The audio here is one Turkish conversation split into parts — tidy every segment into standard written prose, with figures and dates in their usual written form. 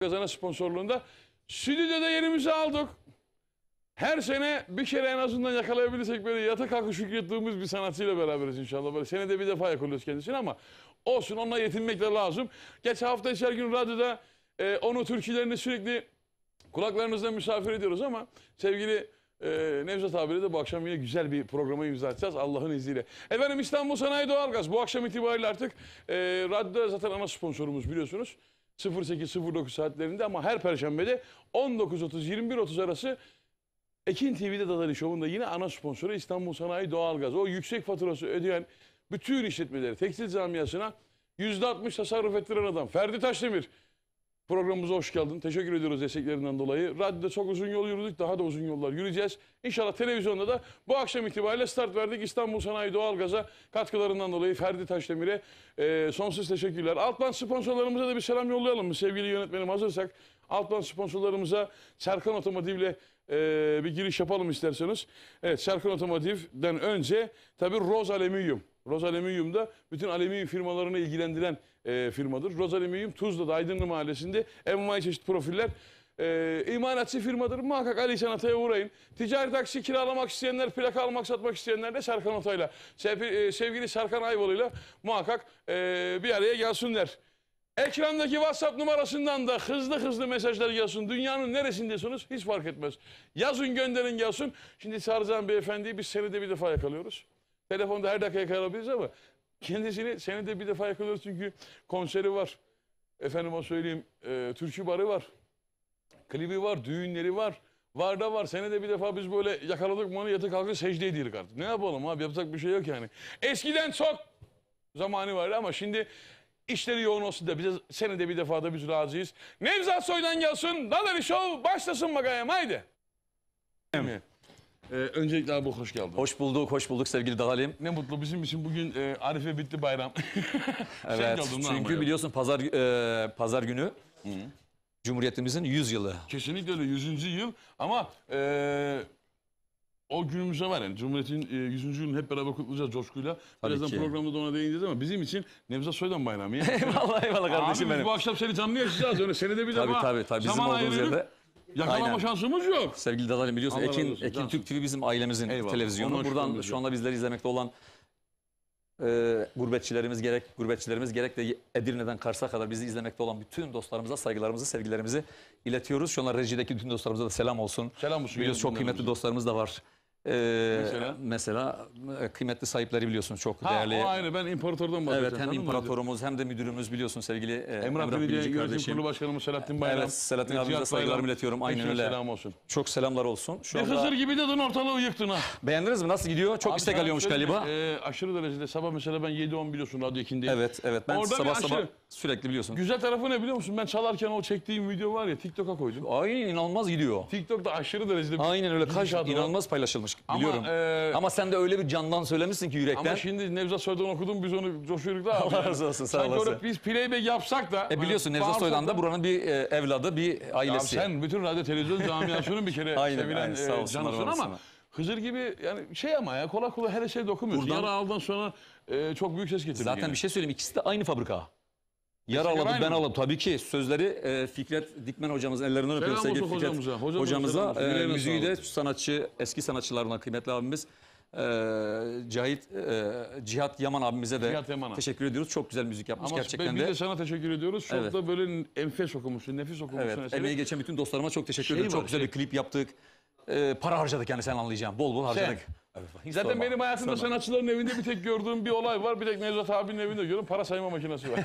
Kazana sponsorluğunda stüdyoda yerimizi aldık. Her sene bir kere en azından yakalayabilirsek böyle yata kalkı şükrettiğimiz bir sanatçıyla beraberiz inşallah. Böyle senede bir defa yakalıyoruz kendisini ama olsun, onunla yetinmek de lazım. Geçen hafta her gün radyoda onu türkülerini sürekli kulaklarınızda misafir ediyoruz ama sevgili Nevzat abiyle de bu akşam yine güzel bir programa imza atacağız Allah'ın izniyle. Efendim, İstanbul Sanayi Doğalgaz bu akşam itibariyle artık radyoda zaten ana sponsorumuz biliyorsunuz. 08-09 saatlerinde ama her perşembede 19.30-21.30 arası Ekin TV'de Dadali Show'un da yine ana sponsoru İstanbul Sanayi Doğalgaz. O yüksek faturası ödeyen bütün işletmeleri, tekstil camiasına %60 tasarruf ettiren adam Ferdi Taşdemir. Programımıza hoş geldin. Teşekkür ediyoruz desteklerinden dolayı. Radyoda çok uzun yol yürüdük. Daha da uzun yollar yürüyeceğiz. İnşallah televizyonda da bu akşam itibariyle start verdik. İstanbul Sanayi Doğalgaz'a katkılarından dolayı Ferdi Taşdemir'e sonsuz teşekkürler. Altman sponsorlarımıza da bir selam yollayalım mı? Sevgili yönetmenim, hazırsak. Altman sponsorlarımıza Serkan Otomotiv'le bir giriş yapalım isterseniz. Evet, Serkan Otomotiv'den önce tabii Roz Alüminyum. Roz Alüminyum da bütün alüminyum firmalarını ilgilendiren firmadır. Roz Alüminyum Tuzla'da Aydınlı Mahallesi'nde envai çeşit profiller imalatçı firmadır. Muhakkak Ali İhsan Atay'a uğrayın. Ticari taksi kiralamak isteyenler, plaka almak satmak isteyenler de Serkan Atay'la, sevgili Serkan Ayvalı'yla muhakkak bir araya gelsinler. Ekrandaki WhatsApp numarasından da hızlı mesajlar gelsin. Dünyanın neresindesiniz hiç fark etmez. Yazın, gönderin gelsin. Şimdi Sarıcan Beyefendi'yi biz senede bir defa yakalıyoruz. Telefonda her dakika yakalayabiliriz ama kendisini senede bir defa yakalıyoruz çünkü konseri var. Efendime söyleyeyim, türkü barı var. Klibi var, düğünleri var. Var da var. Senede bir defa biz böyle yakaladık mı onu yatıp kalkıp secde ediyoruz artık. Ne yapalım abi, yapacak bir şey yok yani. Eskiden çok zamanı vardı ama şimdi işleri yoğun olsun da bize senede bir defa da biz razıyız. Nevzat Soy'dan gelsin. Dadali Show başlasın bakayım, haydi. Öncelikle abi hoş geldin. Hoş bulduk sevgili Dadalim. Ne mutlu bizim için bugün Arife bitti bayram. Evet, çünkü biliyorsun pazar günü Cumhuriyetimizin 100 yılı. Kesinlikle öyle, 100. yıl ama o günümüze var yani Cumhuriyet'in 100. yılını hep beraber kutlayacağız coşkuyla. Birazdan programda da ona değineceğiz ama bizim için Nevzat Soy'dan bayramı ya. eyvallah kardeşim abi, benim. Bu akşam seni canlı yaşayacağız öyle senede bir defa. Tabii bizim olduğumuz yerde. Yakalama şansımız yok. Sevgili Dadalim, biliyorsun Ekin Türk TV bizim ailemizin televizyonu. Buradan şu anda bizleri izlemekte olan gurbetçilerimiz gerek de Edirne'den Kars'a kadar bizi izlemekte olan bütün dostlarımıza saygılarımızı, sevgilerimizi iletiyoruz. Şu anda rejideki bütün dostlarımıza da selam olsun. Selam olsun. Biliyorsun çok kıymetli dostlarımız da var. Mesela kıymetli sahipleri biliyorsun, çok değerli. O ayrı, ben imparatordan bahsedeceğim. Evet, hem imparatorumuz hem de müdürümüz biliyorsun sevgili Emrah Bilici kardeşim. Kurulu Başkanımız Selahattin Bayram. Evet, Selahattin abimize saygılarımı iletiyorum. Aynen öyle. Selam olsun. Çok selamlar olsun. Şu anda Hızır gibi dedin, ortalığı yıktın ha. Beğendiniz mi? Nasıl gidiyor? Çok istek alıyormuş galiba. Aşırı derecede. Sabah mesela ben 7-10 biliyorsun Radyo 2'ndeyim. Evet. Ben orada sabah sürekli biliyorsun. Güzel tarafı ne biliyor musun? Ben çalarken o çektiğim video var ya, TikTok'a koydum. Aynen, inanılmaz gidiyor. TikTok'ta aşırı derecede. Aynen öyle. İnanılmaz paylaşılmış. Biliyorum. Ama sen de öyle bir candan söylemişsin ki yürekten. Ama şimdi Nevzat Soy'dan okudum, biz onu coşuyoruz da. Allah razı olsun, sağ olasın. Sanki biz playback yapsak da. Biliyorsun Nevzat Soy'dan da buranın bir evladı, bir ailesi. Ya sen bütün radyo televizyon camiasının bir kere sevilen canısın ama Hızır gibi yani şey ama ya kolay her şey dokunmuyor. Yara aldan sonra çok büyük ses getirdi. Zaten bir şey söyleyeyim, ikisi de aynı fabrika. Yara aladı, ben aladım. Tabii ki sözleri Fikret Dikmen hocamızın ellerinden öpüyoruz. Sevgili Fikret hocamıza müziği de eski sanatçılarından kıymetli abimiz Cihat Yaman abimize de teşekkür ediyoruz. Çok güzel müzik yapmış gerçekten de. Biz de sana teşekkür ediyoruz. Çok da böyle enfes okumuşsun, nefis okumuşsun. Evet, emeği geçen bütün dostlarıma çok teşekkür ediyorum. Çok güzel bir klip yaptık. Para harcadık yani, sen anlayacaksın. Bol harcadık. Evet, zaten benim hayatımda sanatçıların evinde bir tek gördüğüm bir olay var. Bir tek Nevzat abinin evinde görüyorum. Para sayma makinesi var.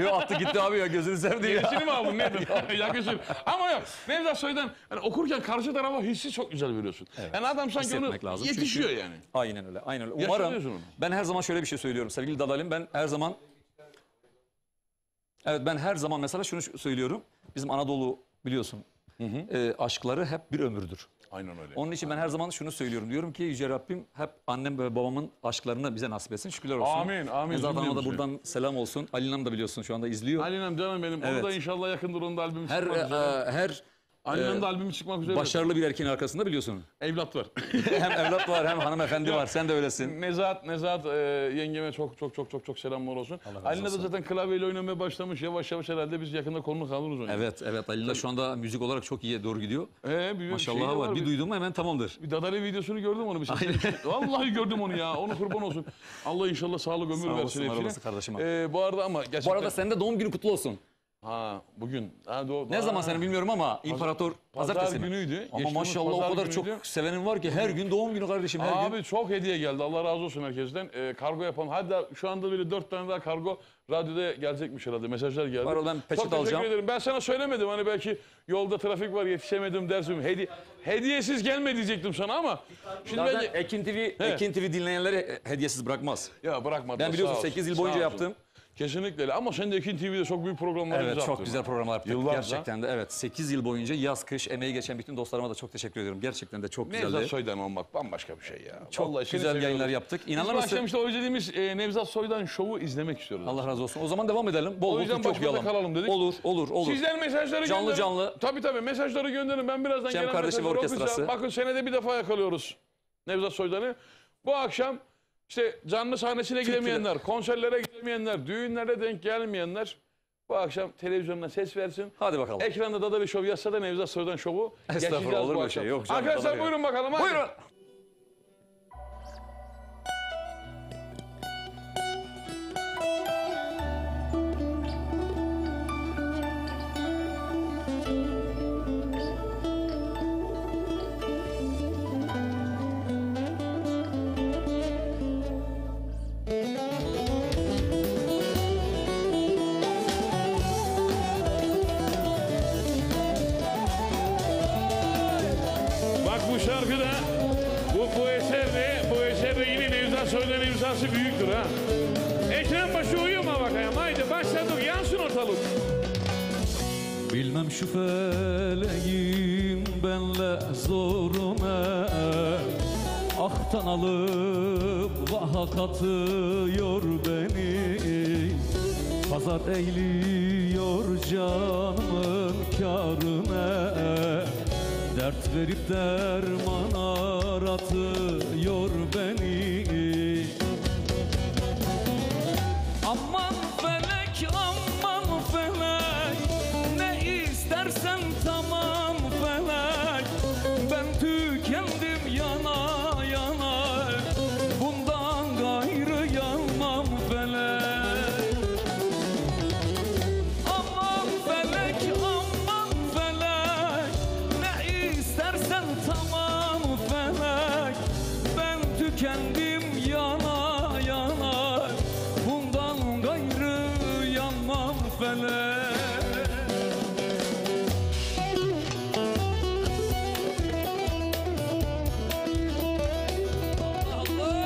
Yok, attı gitti abi ya, gözünü sevdi ya. Yenisini mi aldın nedir? Yakışır. Ama yok, Nevzat Soy'dan yani okurken karşı tarafa hissi çok güzel veriyorsun. Evet. Yani adam sanki onu yetişiyor yani. Aynen öyle. Umarım, ben her zaman şöyle bir şey söylüyorum sevgili Dadalim. Ben her zaman mesela şunu söylüyorum. Bizim Anadolu biliyorsun. Aşkları hep bir ömürdür. Aynen öyle. Onun için ben her zaman şunu söylüyorum. Diyorum ki Yüce Rabbim hep annem ve babamın aşklarını bize nasip etsin. Şükürler olsun. Amin. Zaten da buradan selam olsun. Alinam da biliyorsun şu anda izliyor. Alinam canım benim. Evet. Onu da inşallah yakındır, onun da albümü. Aynı anda albümü çıkmak üzere. Başarılı bir erkeğin arkasında biliyorsun. Evlat var. Hem evlat var hem hanımefendi var. Sen de öylesin. Nezahat yengeme çok selamlar olsun. Alina da zaten klavyeyle oynamaya başlamış. Yavaş yavaş herhalde biz yakında konuk alırız onu. Evet. Alina şu anda müzik olarak çok iyiye doğru gidiyor. Maşallah var. Bir duydum hemen tamamdır. Bir Dadali videosunu gördüm onu. Vallahi gördüm onu ya. Onu kurban olsun. Allah inşallah sağlık ömür versin hepsine. Kardeşim. Bu arada ama gerçekten... Bu arada senin de doğum günü kutlu olsun. Bugün. Ne zaman seni bilmiyorum ama İmparator Pazartesi günüydü. Ama maşallah o kadar çok sevenin var ki her gün doğum günü kardeşim her gün. Abi çok hediye geldi. Allah razı olsun herkesten. Kargo yapan. Hatta şu anda böyle 4 tane daha kargo radyoda gelecekmiş herhalde. Mesajlar geldi. Var ben peçete alacağım. Teşekkür ederim. Ben sana söylemedim. Hani belki yolda trafik var yetişemedim dersim. Hediyesiz gelme diyecektim sana ama. Şimdi Zaten Ekin TV dinleyenleri hediyesiz bırakmaz. Ya bırakmadı. Ben biliyorsun 8 yıl boyunca yaptım. Kesinlikle öyle. Ama sen de Ekin TV'de çok büyük programlar yaptın. Evet çok güzel programlar yaptık. Yıllarca. Gerçekten de evet. 8 yıl boyunca yaz kış emeği geçen bütün dostlarıma da çok teşekkür ediyorum. Gerçekten de çok güzeldi. Nevzat Soydan olmak bambaşka bir şey ya. Çok vallahi güzel yayınlar yaptık. İnanır mısın? Biz başlamışta özlediğimiz Nevzat Soydan şovu izlemek istiyoruz. Allah razı olsun. O zaman devam edelim. O yüzden başımıza kalalım dedik. Olur. Sizler mesajları canlı gönderin. Canlı. Tabii mesajları gönderin. Ben birazdan Cem gelen kardeşi ve mesajları orkestrası. okuyacağım. Bakın senede bir defa yakalıyoruz Nevzat Soydan'ı. Bu akşam işte canlı sahnesine gidemeyenler, konserlere gidemeyenler, düğünlere denk gelmeyenler bu akşam televizyonuna ses versin. Hadi bakalım. Ekranda Dadali Show yazsa da Nevzat Soydan Show'u Estağfurullah olur mu şey? Yok canım. Arkadaşlar buyurun bakalım. Hadi. Buyurun. Bak bu şarkıda bu eserde yine Nevzat Soydan imzası büyüktür ha. Ekran başı uyuma bakayım. Haydi başladık. Yansın ortalık. Bilmem şu feleğin benle zoruna ahtan alıp vaha katıyor beni. Pazar eğliyor canımın kârına, dert verip derman aratıyor beni. Aman felek, aman felek, ne istersen tamam felek. Ben tükendim yana yana, bundan gayrı yanmam felek. Aman felek, aman felek, ne istersen tamam felek. Ben tükendim yana yana, bundan gayrı yanmam felek. Allah!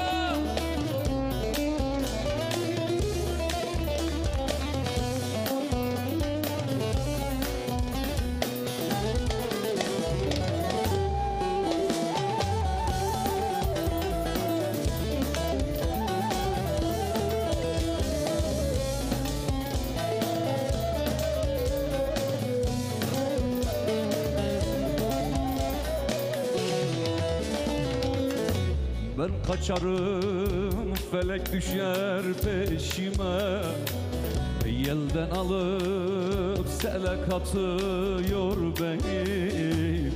Ben kaçarım, felek düşer peşime. Yelden alıp sele katıyor beni.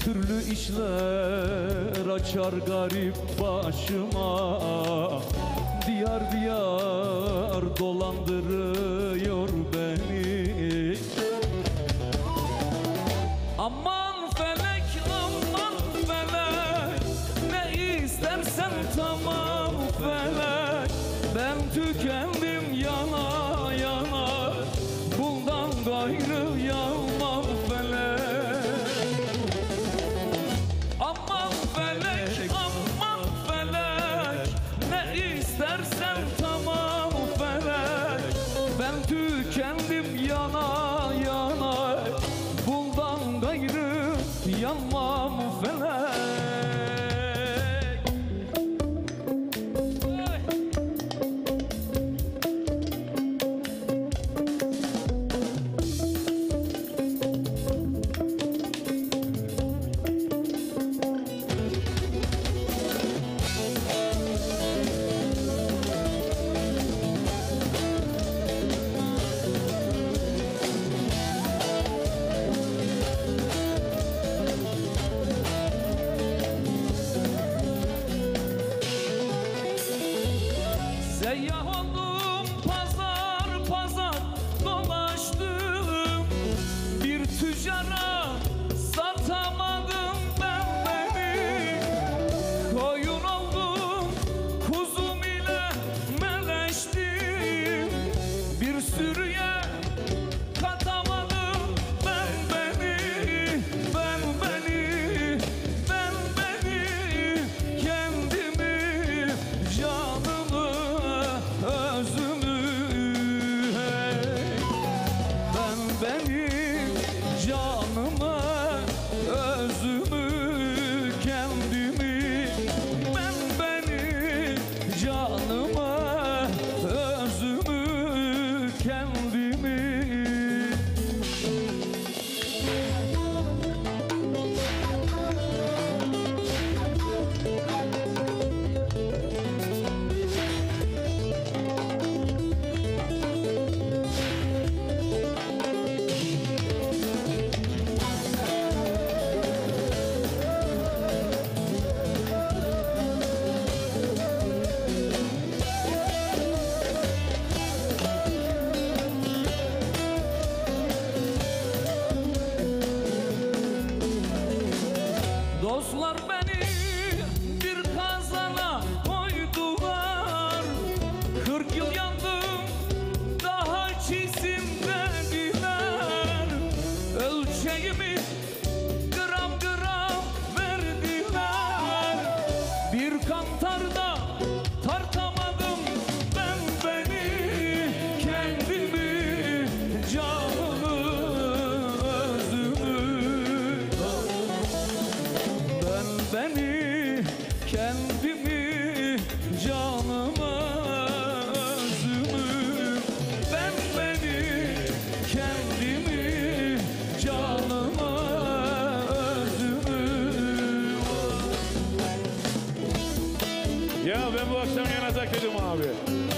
Türlü işler açar garip başıma. Diyar diyar dolandırıyor beni. Aman felek, aman felek, ne istersen tamam felek. Ben tükendim yana yana, bundan gayrı yanmam felek. Aman felek, aman felek, ne istersen tamam felek. Ben tükendim yana yana, bundan gayrı Dostlar beni bir kazana koydular. 40 yıl yandım daha çizim dediler. Ölçeğimi gram gram verdiler. Bir kantarda tartamadım ben beni, kendimi, canımı, özümü. Ben beni, kendimi, canımı, özümü. Ben beni, kendimi, canımı, özümü. Ya ben bu akşam yanacak dedim abi.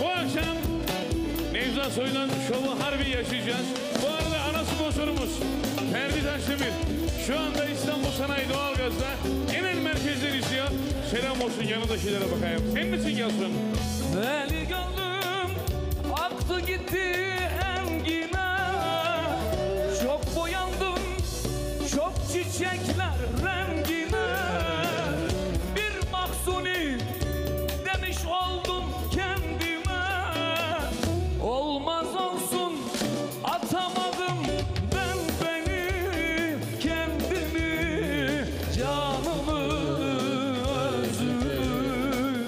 Bu akşam Nevzat Soy'dan şovu harbi yaşayacağız. Bu arada ana sponsorumuz Ferdi Taşdemir. Şu anda İstanbul Sanayi Doğalgaz'da genel merkezler izliyor. Selam olsun, yanındakilere bakayım. Senin için gelsin. Deli gönlüm aktı gitti engine. Çok boyandım, çok çiçekler rengine. Bir mahzuni demiş oldum kendime. Olmaz olsun atamadım ben beni, kendimi, canımı, özümü.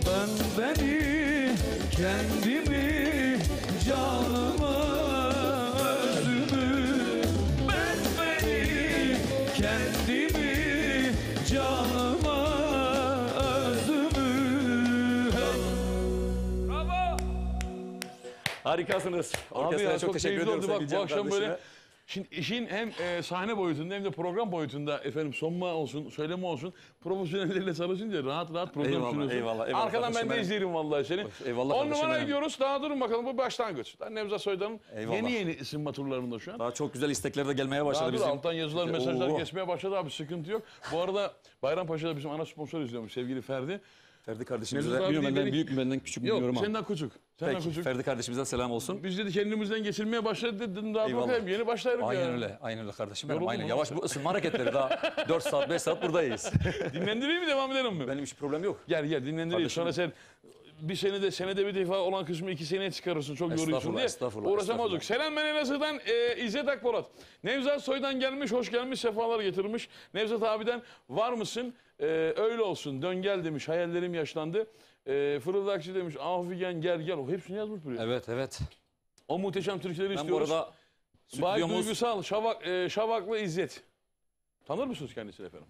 Ben beni, kendimi, canımı, özümü. Ben beni, kendimi, canımı, özümü. Bravo. Harikasınız. Abi Orkestraya ya, çok teşekkür keyifli ediyorum. oldu. Bak sevgili bu Cem akşam kardeşime. böyle şimdi işin hem sahne boyutunda hem de program boyutunda efendim sonma olsun, söyleme olsun, profesyonellerle çalışınca rahat rahat program Eyvallah, sunuyorsun. eyvallah, eyvallah Arkadan ben kardeşim de benim. izleyelim vallahi seni. Eyvallah 10 kardeşim numara benim. gidiyoruz. Daha durun bakalım, bu başlangıç. Daha Nevzat Soydan'ın Eyvallah. yeni ısınma turlarında şu an. Daha çok güzel istekler de gelmeye başladı Daha dur, bizim. alttan yazılar, mesajlar Oo. geçmeye başladı abi, sıkıntı yok. Bu arada Bayrampaşa'da bizim ana sponsor izliyormuş sevgili Ferdi. Ferdi kardeşimize Nevzat de abi bilmiyorum benden dedik- büyük mü benden küçük mü Yok bilmiyorum ama. senden küçük. Senden Peki küçük. Ferdi kardeşimize selam olsun. Biz dedi kendimizden geçirmeye başladı dedim, daha Eyvallah. bakayım yeni başlarız ya. Aynen öyle. Aynen öyle kardeşim benim. Yoruldun Aynen. mu? Yavaş bu ısınma hareketleri daha 4 saat 5 saat buradayız. Dinlendireyim mi, devam edelim mi? Benim hiç problem yok. Gel dinlendireyim. Kardeşim. Sonra sen bir senede bir defa olan kısmı 2 seneye çıkarırsın. Çok yoruyorsun Estağfurullah, diye. estağfurullah, Uğraşamadık. estağfurullah. Selam ben Elazığ'dan İzzet Akpolat. Nevzat Soy'dan gelmiş, hoş gelmiş, sefalar getirmiş. Nevzat abiden var mısın? Öyle olsun, dön gel demiş, hayallerim yaşlandı. Fırıldakçı demiş, Afigen gel gel. O hepsini yazmış buraya. Evet evet. O muhteşem türküleri Ben bu istiyoruz. arada Bay stüdyomuz... Duygusal, Şavaklı İzzet. Tanır mısınız kendisini efendim?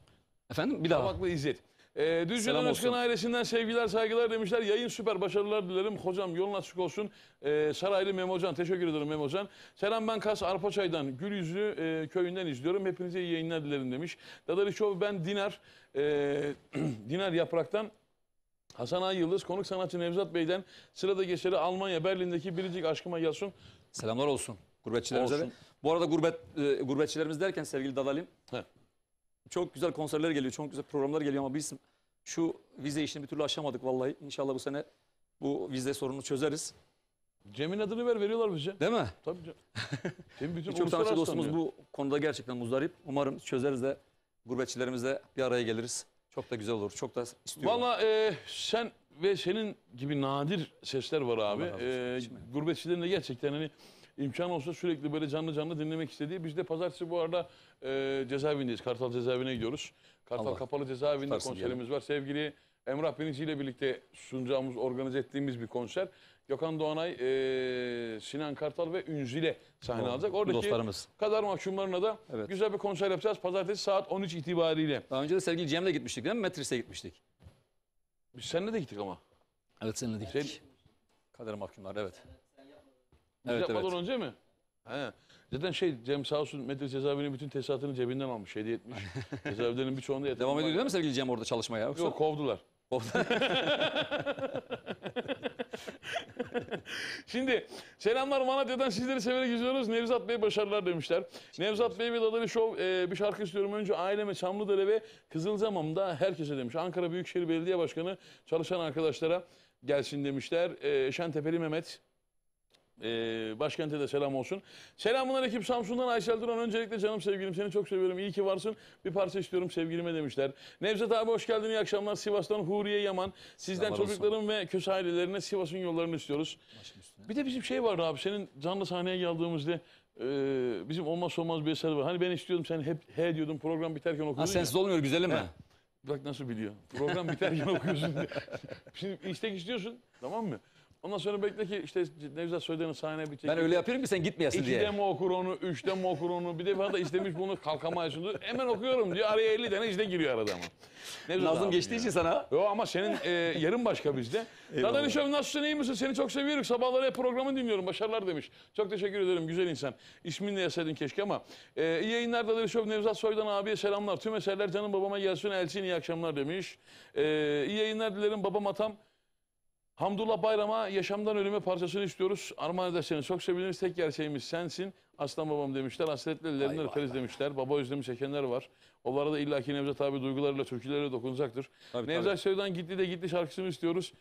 Efendim bir daha. Şavaklı İzzet. Düzce'den Selam Özkan olsun. ailesinden sevgiler saygılar demişler. Yayın süper, başarılar dilerim. Hocam yolun açık olsun. Saraylı Memocan, teşekkür ederim Memocan. Selam ben Kas Arpaçay'dan Gülüzlü köyünden izliyorum. Hepinize iyi yayınlar dilerim demiş. Dadali Show ben Dinar. Dinar Yaprak'tan. Hasan Ay Yıldız, konuk sanatçı Nevzat Bey'den sırada geçeri Almanya Berlin'deki biricik aşkıma gelsin. Selamlar olsun gurbetçilerimize de. Olsun. Bu arada gurbetçilerimiz derken sevgili Dadalim. He. Çok güzel konserler geliyor, çok güzel programlar geliyor ama biz şu vize işini bir türlü aşamadık vallahi. İnşallah bu sene bu vize sorununu çözeriz. Cem'in adını veriyorlar bize. Değil mi? Tabii canım. Cem bütün Birçok sanatçı uluslararası dostumuz tanıyor. bu konuda gerçekten muzdarip. Umarım çözeriz de gurbetçilerimizle bir araya geliriz. Çok da güzel olur. Çok da istiyorum. Valla sen ve senin gibi nadir sesler var abi. Allah razı olsun kardeşim benim. Gurbetçilerin de gerçekten hani imkan olsa sürekli böyle canlı canlı dinlemek istediği. Biz de pazartesi bu arada cezaevindeyiz. Kartal cezaevine gidiyoruz. Kartal Allah Kapalı Cezaevinde tutarsın konserimiz var. Sevgili Emrah Benici ile birlikte sunacağımız, organize ettiğimiz bir konser. Gökhan Doğanay, Sinan Kartal ve Ünzile sahne Doğru. alacak. Oradaki Dostlarımız. kadar mahkumlarına da Evet. güzel bir konser yapacağız. Pazartesi saat 13 itibariyle. Daha önce de sevgili Cem'le gitmiştik değil mi? Metris'e gitmiştik. Biz seninle de gittik ama. Evet seninle de Sen- gittik. Kader mahkumlar evet. Biz Evet yapmadan evet. önce mi? He. Zaten Cem sağ olsun Medres cezaevinin bütün tesisatını cebinden almış. Hediye etmiş. Cezaevlerinin birçoğunda yatırım Devam var. ediyor değil mi sevgili Cem orada çalışmaya? Yoksa? Yok, kovdular. Şimdi selamlar Malatya'dan, sizleri severek izliyoruz. Nevzat Bey başarılar demişler. Nevzat Bey ve Dadali Show bir şarkı istiyorum. Önce aileme Çamlıdere ve Kızılcamam'da herkese demiş. Ankara Büyükşehir Belediye Başkanı çalışan arkadaşlara gelsin demişler. Şentepeli Mehmet. Başkente de selam olsun. Selamünaleyküm Samsun'dan Aysel Duran. Öncelikle canım sevgilim seni çok seviyorum. İyi ki varsın. Bir parça istiyorum sevgilime demişler. Nevzat abi hoş geldin. İyi akşamlar. Sivas'tan Huriye Yaman. Sizden Selamlar çocukların ve köse ailelerine Sivas'ın yollarını istiyoruz. Bir de bizim şey vardı abi. Senin canlı sahneye geldiğimizde bizim olmazsa olmaz bir eser var. Hani ben istiyordum sen hep he diyordun program biterken okuyordun Ha, ya. sensiz olmuyor güzelim mi? Bak nasıl biliyor. Program biterken okuyorsun diye. Şimdi istek istiyorsun tamam mı? Ondan sonra bekle ki işte Nevzat Soydan'ın sahneye bitecek. Ben öyle yapıyorum ki sen gitmeyesin 2'de diye. mi okur onu, 3'te mi okur onu? Bir defa da istemiş bunu kalkamayasın diyor. Hemen okuyorum diyor. Araya 50 tane izle giriyor arada ama. Nevzat Nazım abi geçtiği ya. için sana. Yo ama senin yerin başka bizde. Dadanışov nasılsın iyi misin? Seni çok seviyoruz. Sabahları hep programı dinliyorum. Başarılar demiş. Çok teşekkür ederim güzel insan. İsmini de yasaydın keşke ama. İyi yayınlar Dadanışov. Nevzat Soydan abiye selamlar. Tüm eserler canım babama gelsin. Elsin iyi akşamlar demiş. İyi yayınlar dilerim babam atam. Hamdullah Bayram'a yaşamdan ölüme parçasını istiyoruz. Armağan ederseniz çok seviniriz. Tek gerçeğimiz sensin. Aslan babam demişler. Hasretle ellerinden öperiz demişler. Baba özlemi çekenler var. Onlara da illaki Nevzat abi duygularıyla, türküleriyle dokunacaktır. Tabii, Nevzat Soydan gitti de gitti şarkısını istiyoruz.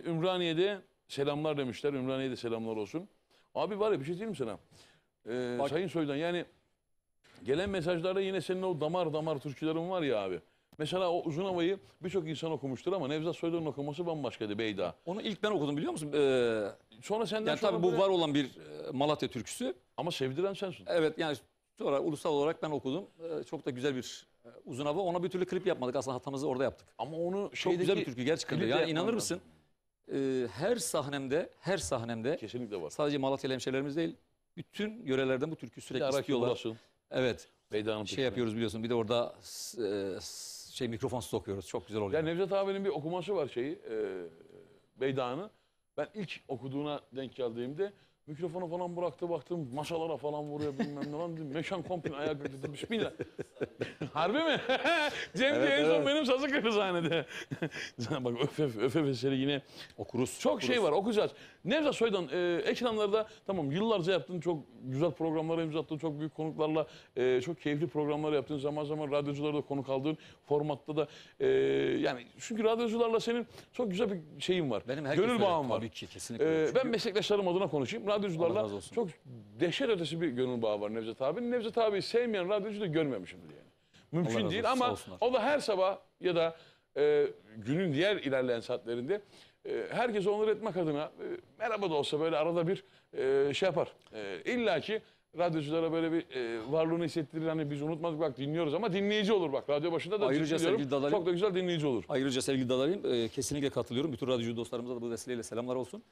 Ümraniye'de selamlar demişler. Ümraniye'de selamlar olsun. Abi var ya bir şey diyeyim mi sana? Sayın Soydan yani gelen mesajlarda yine senin o damar damar türkülerin var ya abi. Mesela o uzun havayı birçok insan okumuştur ama Nevzat Soydan'ın okuması bambaşkaydı Beyda. Onu ilk ben okudum biliyor musun? Sonra senden Yani sonra tabii bu böyle- var olan bir Malatya türküsü. Ama sevdiren sensin. Evet yani sonra ulusal olarak ben okudum. Çok da güzel bir uzun hava. Ona bir türlü klip yapmadık. Aslında hatamızı orada yaptık. Ama onu Çok güzel bir türkü gerçekten. de. klip de Yani yapman inanır lazım. mısın? Her sahnemde Kesinlikle var. sadece Malatyalı hemşehrilerimiz değil, bütün yörelerden bu türküyü sürekli Arak istiyorlar. yollasın. Evet. Beyda'nın Şey yapıyoruz biliyorsun. Bir de orada mikrofon sokuyoruz. Çok güzel oluyor. Ya Nevzat abinin bir okuması var şeyi. Beyda'nı. Ben ilk okuduğuna denk geldiğimde mikrofonu falan bıraktı baktım masalara falan vuruyor bilmem ne lan dedim. Meşan komple ayağa kalktı. Bismillah. Harbi mi? Cem Evet, en son evet. benim sazı kırdı sahnede. Bak öf eseri yine. Okuruz. Çok şey var okuyacağız. Nevzat Soydan ekranlarda tamam yıllarca yaptın çok güzel programlara imza attın. Çok büyük konuklarla çok keyifli programlar yaptın. Zaman zaman radyocularda da konuk aldın. Formatta da yani çünkü radyocularla senin çok güzel bir şeyin var. Benim Gönül bağım var. Tabii ki kesinlikle. öyle. Ben meslektaşlarım adına konuşayım. Allah Radyocularla razı olsun. çok dehşet ötesi bir gönül bağı var Nevzat abinin. Nevzat abiyi sevmeyen radyocu da görmemişimdir yani. Allah Mümkün razı değil olsun, sağ ama olsunlar. o da her sabah ya da günün diğer ilerleyen saatlerinde herkese onur etmek adına merhaba da olsa böyle arada bir şey yapar. İlla ki radyoculara böyle bir varlığını hissettirir. Hani biz unutmadık bak dinliyoruz ama dinleyici olur bak. Radyo başında da Ayrıca ciddi diyorum, sevgili Dadar'ın- çok da güzel dinleyici olur. Ayrıca sevgili dadarım kesinlikle katılıyorum. Bütün radyocu dostlarımıza da bu vesileyle selamlar olsun.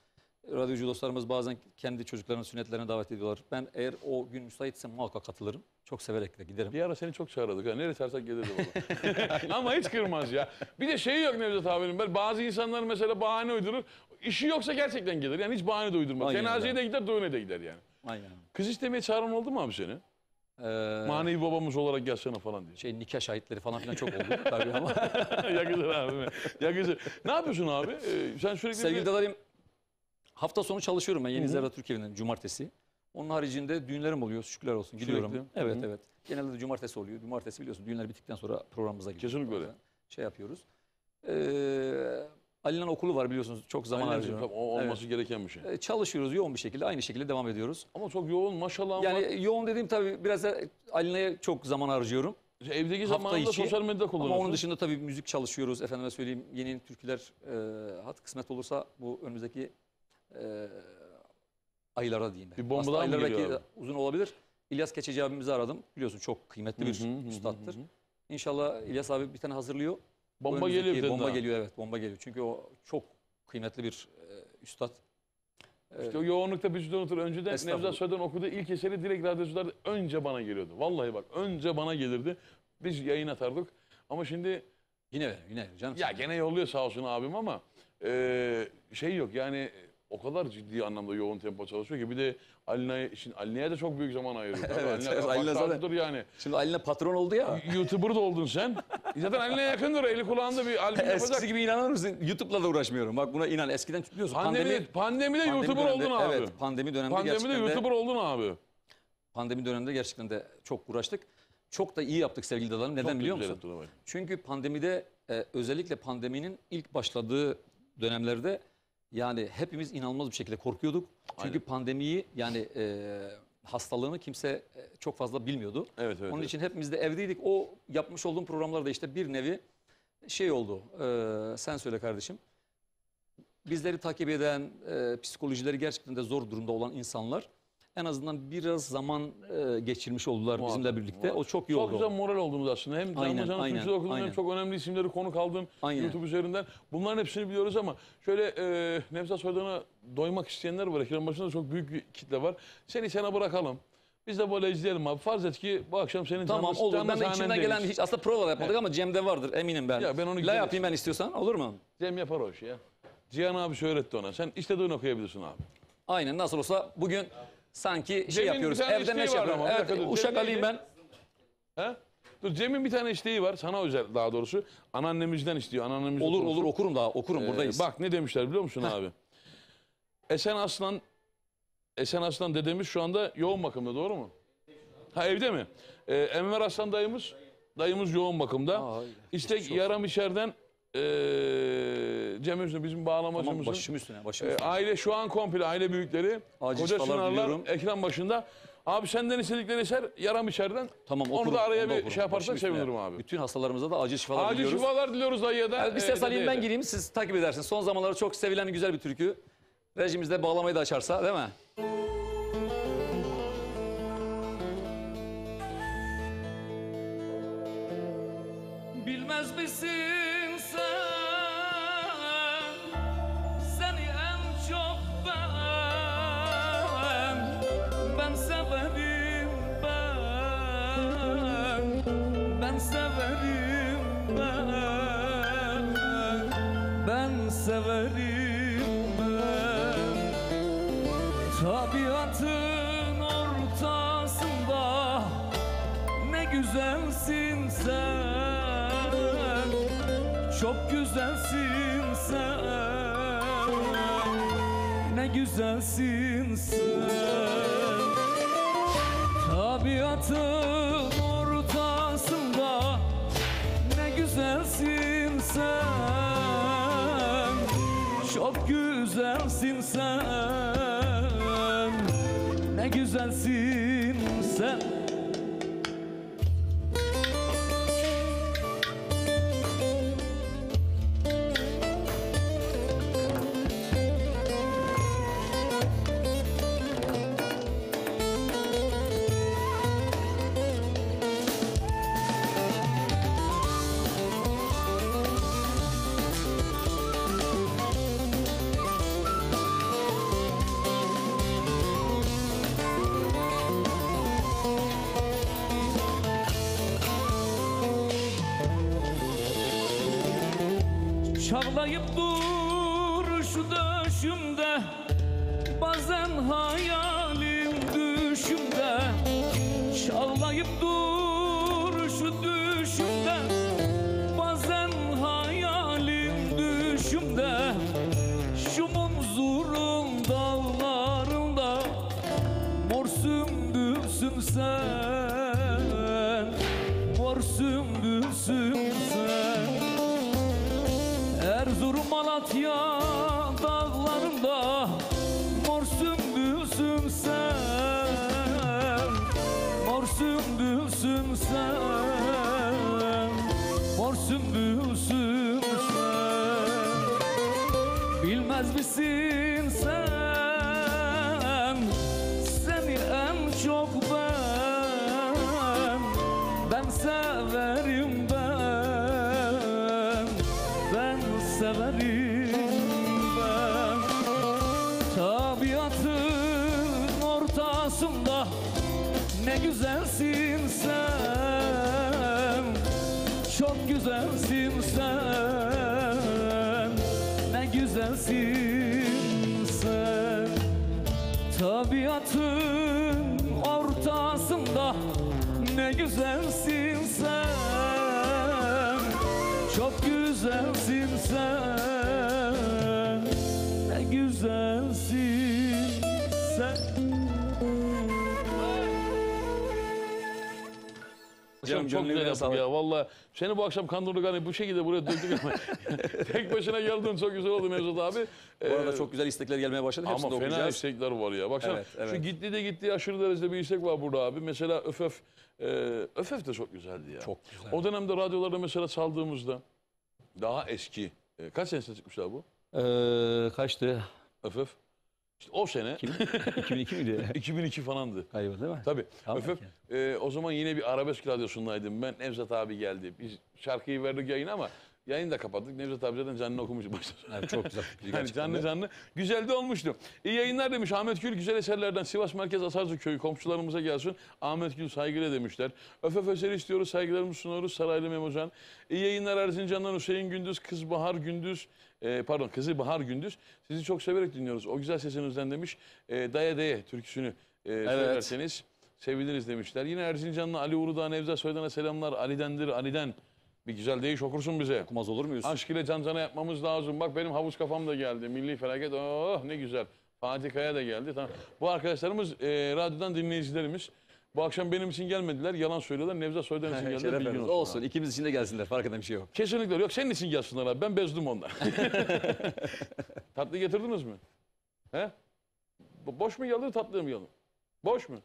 Radyocu dostlarımız bazen kendi çocuklarının sünnetlerine davet ediyorlar. Ben eğer o gün müsaitsem muhakkak katılırım. Çok severek de giderim. Bir ara seni çok çağırdık. Ha. Nereye çağırsak gelirdi baba. Ama hiç kırmaz ya. Bir de şeyi yok Nevzat abinin. Ben bazı insanlar mesela bahane uydurur. İşi yoksa gerçekten gelir. Yani hiç bahane de uydurmaz. Aynen Cenazeye öyle. de gider, düğüne de gider yani. Aynen. Kız istemeye çağıran oldu mu abi seni? Manevi babamız olarak gelsene falan diye. Nikah şahitleri falan filan çok oldu tabii ama. Yakışır abi. Yakışır. Ne yapıyorsun abi? Sen sürekli... Sevgili dadarım hafta sonu çalışıyorum ben Yeni Zerra Türkiye'nin cumartesi. Onun haricinde düğünlerim oluyor şükürler olsun gidiyorum. Sürekli. Evet Hı hı. evet. Genelde de cumartesi oluyor. Cumartesi biliyorsun düğünler bittikten sonra programımıza gidiyoruz. Kesinlikle öyle. Bazen Şey yapıyoruz. Ali'nin okulu var biliyorsunuz çok zaman Aynen, harcıyorum. tabii, o olması gereken bir şey. Çalışıyoruz yoğun bir şekilde aynı şekilde devam ediyoruz. Ama çok yoğun maşallah var. Yani yoğun dediğim tabii biraz da Ali'ne çok zaman harcıyorum. Evdeki hafta zamanında içi. sosyal medyada kullanıyorsun. Ama onun dışında tabii müzik çalışıyoruz. Efendime söyleyeyim yeni türküler hat kısmet olursa bu önümüzdeki aylara diyeyim. Bir bomba Aslında daha mı aylar geliyor belki abi? uzun olabilir. İlyas Keçeci abimizi aradım. Biliyorsun çok kıymetli bir üstattır. İnşallah İlyas abi bir tane hazırlıyor. Bomba Önümüzdeki- geliyor bir tane Bomba daha. geliyor evet bomba geliyor. Çünkü o çok kıymetli bir üstad. İşte o yoğunlukta bir unutur. Önceden Estağfurullah. Nevzat Soydan okuduğu ilk eseri direkt radyocular önce bana geliyordu. Vallahi bak önce bana gelirdi. Biz yayın atardık. Ama şimdi Yine canım. ya gene yolluyor sağ olsun abim ama şey yok yani o kadar ciddi anlamda yoğun tempo çalışıyor ki bir de Ali'ye de çok büyük zaman ayırıyor. Tabii Evet, Ali'ne Ali'ne zaten- farklıdır yani. Şimdi Ali'ne patron oldu ya. YouTuber da oldun sen. Zaten Ali'ne yakındır. Eli kulağında bir albüm Eskisi yapacak. gibi inanır mısın? YouTube'la da uğraşmıyorum. Bak buna inan. Eskiden biliyorsun Pandemide YouTuber döneminde- oldun abi. Evet, pandemi döneminde Pandemide gerçekten YouTuber de oldun abi. pandemi döneminde gerçekten de çok uğraştık. Çok da iyi yaptık sevgili dadarım. Neden Çok biliyor güzel musun? yaptın abi. Çünkü pandemide özellikle pandeminin ilk başladığı dönemlerde Yani hepimiz inanılmaz bir şekilde korkuyorduk. Çünkü Aynen. pandemiyi yani hastalığını kimse çok fazla bilmiyordu. Evet, evet, Onun evet. için hepimiz de evdeydik. O yapmış olduğum programlarda işte bir nevi şey oldu. Sen söyle kardeşim. Bizleri takip eden, psikolojileri gerçekten de zor durumda olan insanlar en azından biraz zaman geçirmiş oldular bizimle birlikte. O çok iyi oldu. Çok güzel moral oldunuz aslında. Hem Aynen, Canlı aynen, Türkçe'de okudum hem aynen. çok önemli isimleri konuk aldım Aynen. YouTube üzerinden. Bunların hepsini biliyoruz ama şöyle Nevzat Soydan'a doymak isteyenler var. Ekran başında çok büyük bir kitle var. Seni sana bırakalım. Biz de böyle izleyelim abi. Farz et ki bu akşam senin Tamam canlı olur. Ben de içimden sahnedeyiz. gelen hiç aslında provalar yapmadık ama Cem'de vardır eminim ben. Ya ben onu La güzel yapayım ben istiyorsan olur mu? Cem yapar o işi ya. Cihan abi öğretti ona. Sen istediğini okuyabilirsin abi. Aynen nasıl olsa bugün sanki şey Cem'in yapıyoruz. bir tane Evde ne isteği var yapıyoruz? ama, bir Evet dakika dur. uşak Cem alayım neydi? ben. He? Dur Cem'in bir tane isteği var. Sana özel daha doğrusu. Anneannemizden istiyor. Anneannemizden Olur sorusu. olur okurum daha okurum buradayız. Bak ne demişler biliyor musun abi? Esen Aslan dedemiz şu anda yoğun bakımda, doğru mu? Ha, evde mi? Enver Aslan dayımız yoğun bakımda. Aa, İstek Yaram İçer'den Cem Hüsnü bizim Tamam bağlamacımızın. başım üstüne başım üstüne. Aile şu an komple aile büyükleri. Acil Koca şifalar Çınarlar diliyorum. ekran başında. Abi senden istedikleri eser Yaram İçer'den. Tamam Onu okurum. da araya onu bir okurum. şey yaparsak Başım üstüne. sevinirim abi. Bütün hastalarımıza da acil şifalar Acil diliyoruz. şifalar diliyoruz dayıya da. Bir ses alayım dedeye ben de. gireyim siz takip edersiniz. Son zamanlarda çok sevilen güzel bir türkü. Rejimizde bağlamayı da açarsa değil mi? Bilmez misin sen, seni en çok ben severim ben severim ben severim tabiatın ortasında ne güzelsin sen, çok güzelsin sen, ne güzelsin sen. Tabiatın ortasında ne güzelsin sen, çok güzelsin sen, ne güzelsin sen. Çağlayıp dur şu döşümde, bazen hayalim düşümde. Çağlayıp dur şu düşümde, bazen hayalim düşümde. Şu mumzurun dallarında mor sümbülsün sen, mor sümbülsün sen. Erzurum Malatya dağlarında mor sümbülsün sen, mor sümbülsün sen, mor sümbülsün sen. Bilmez misin sen, seni en çok ben severim ben severim ben. Tabiatın ortasında ne güzelsin sen, çok güzelsin sen, ne güzelsin sen. Tabiatın ortasında ne güzelsin sen, çok güzelsin sen, ne güzelsin sen. Akşam çok güzel yaptık ya valla. Seni bu akşam kandırdık hani bu şekilde buraya döndük ama tek başına geldin çok güzel oldu Nevzat abi. Bu arada çok güzel istekler gelmeye başladı. Hepsini Ama de fena okuyacağız. istekler var ya. Baksana Evet, evet. şu gitti aşırı derecede bir istek var burada abi. Mesela Öföf. Öföf de çok güzeldi ya. Çok güzel. O dönemde radyolarda mesela çaldığımızda daha eski. Kaç senesinde çıkmış abi bu? Kaçtı? Öföf. İşte o sene 2002 miydi? 2002 falandı. Galiba değil mi? Tabii. Tamam. Öföf. O zaman yine bir arabesk radyosundaydım ben. Nevzat abi geldi. Biz şarkıyı verdik yayına ama yayını da kapattık. Nevzat abi zaten canlı okumuş başta. Evet, çok güzel. Yani canlı güzel de olmuştu. İyi yayınlar demiş Ahmet Gül, güzel eserlerden Sivas Merkez Asarcı Köyü komşularımıza gelsin. Ahmet Gül saygıyla demişler. Öföf eseri istiyoruz, saygılarımızı sunuyoruz. Saraylı Memocan. İyi yayınlar Erzincan'dan Hüseyin Gündüz, Kızı Bahar Gündüz. Sizi çok severek dinliyoruz. O güzel sesinizden demiş. Daya Daya türküsünü söylerseniz seviniriz demişler. Yine Erzincanlı Ali Uludağ, Nevzat Soydan'a selamlar. Ali'den. Bir güzel deyiş okursun bize. Okumaz olur muyuz? Aşk ile cancana yapmamız lazım. Bak benim havuz kafam da geldi. Milli felaket. Oh ne güzel. Fatih Kaya da geldi. Tamam. Bu arkadaşlarımız radyodan dinleyicilerimiz. Bu akşam benim için gelmediler. Yalan söylüyorlar. Nevzat Soydan için geldiler. Şeref Bilgin veririz. olsun. Olsun. İkimiz için de gelsinler. Fark eden bir şey yok. Kesinlikle öyle. Yok senin için gelsinler abi. Ben bezdim ondan. Tatlı getirdiniz mi? He? Boş mu geldi tatlı mı geldi? Boş mu?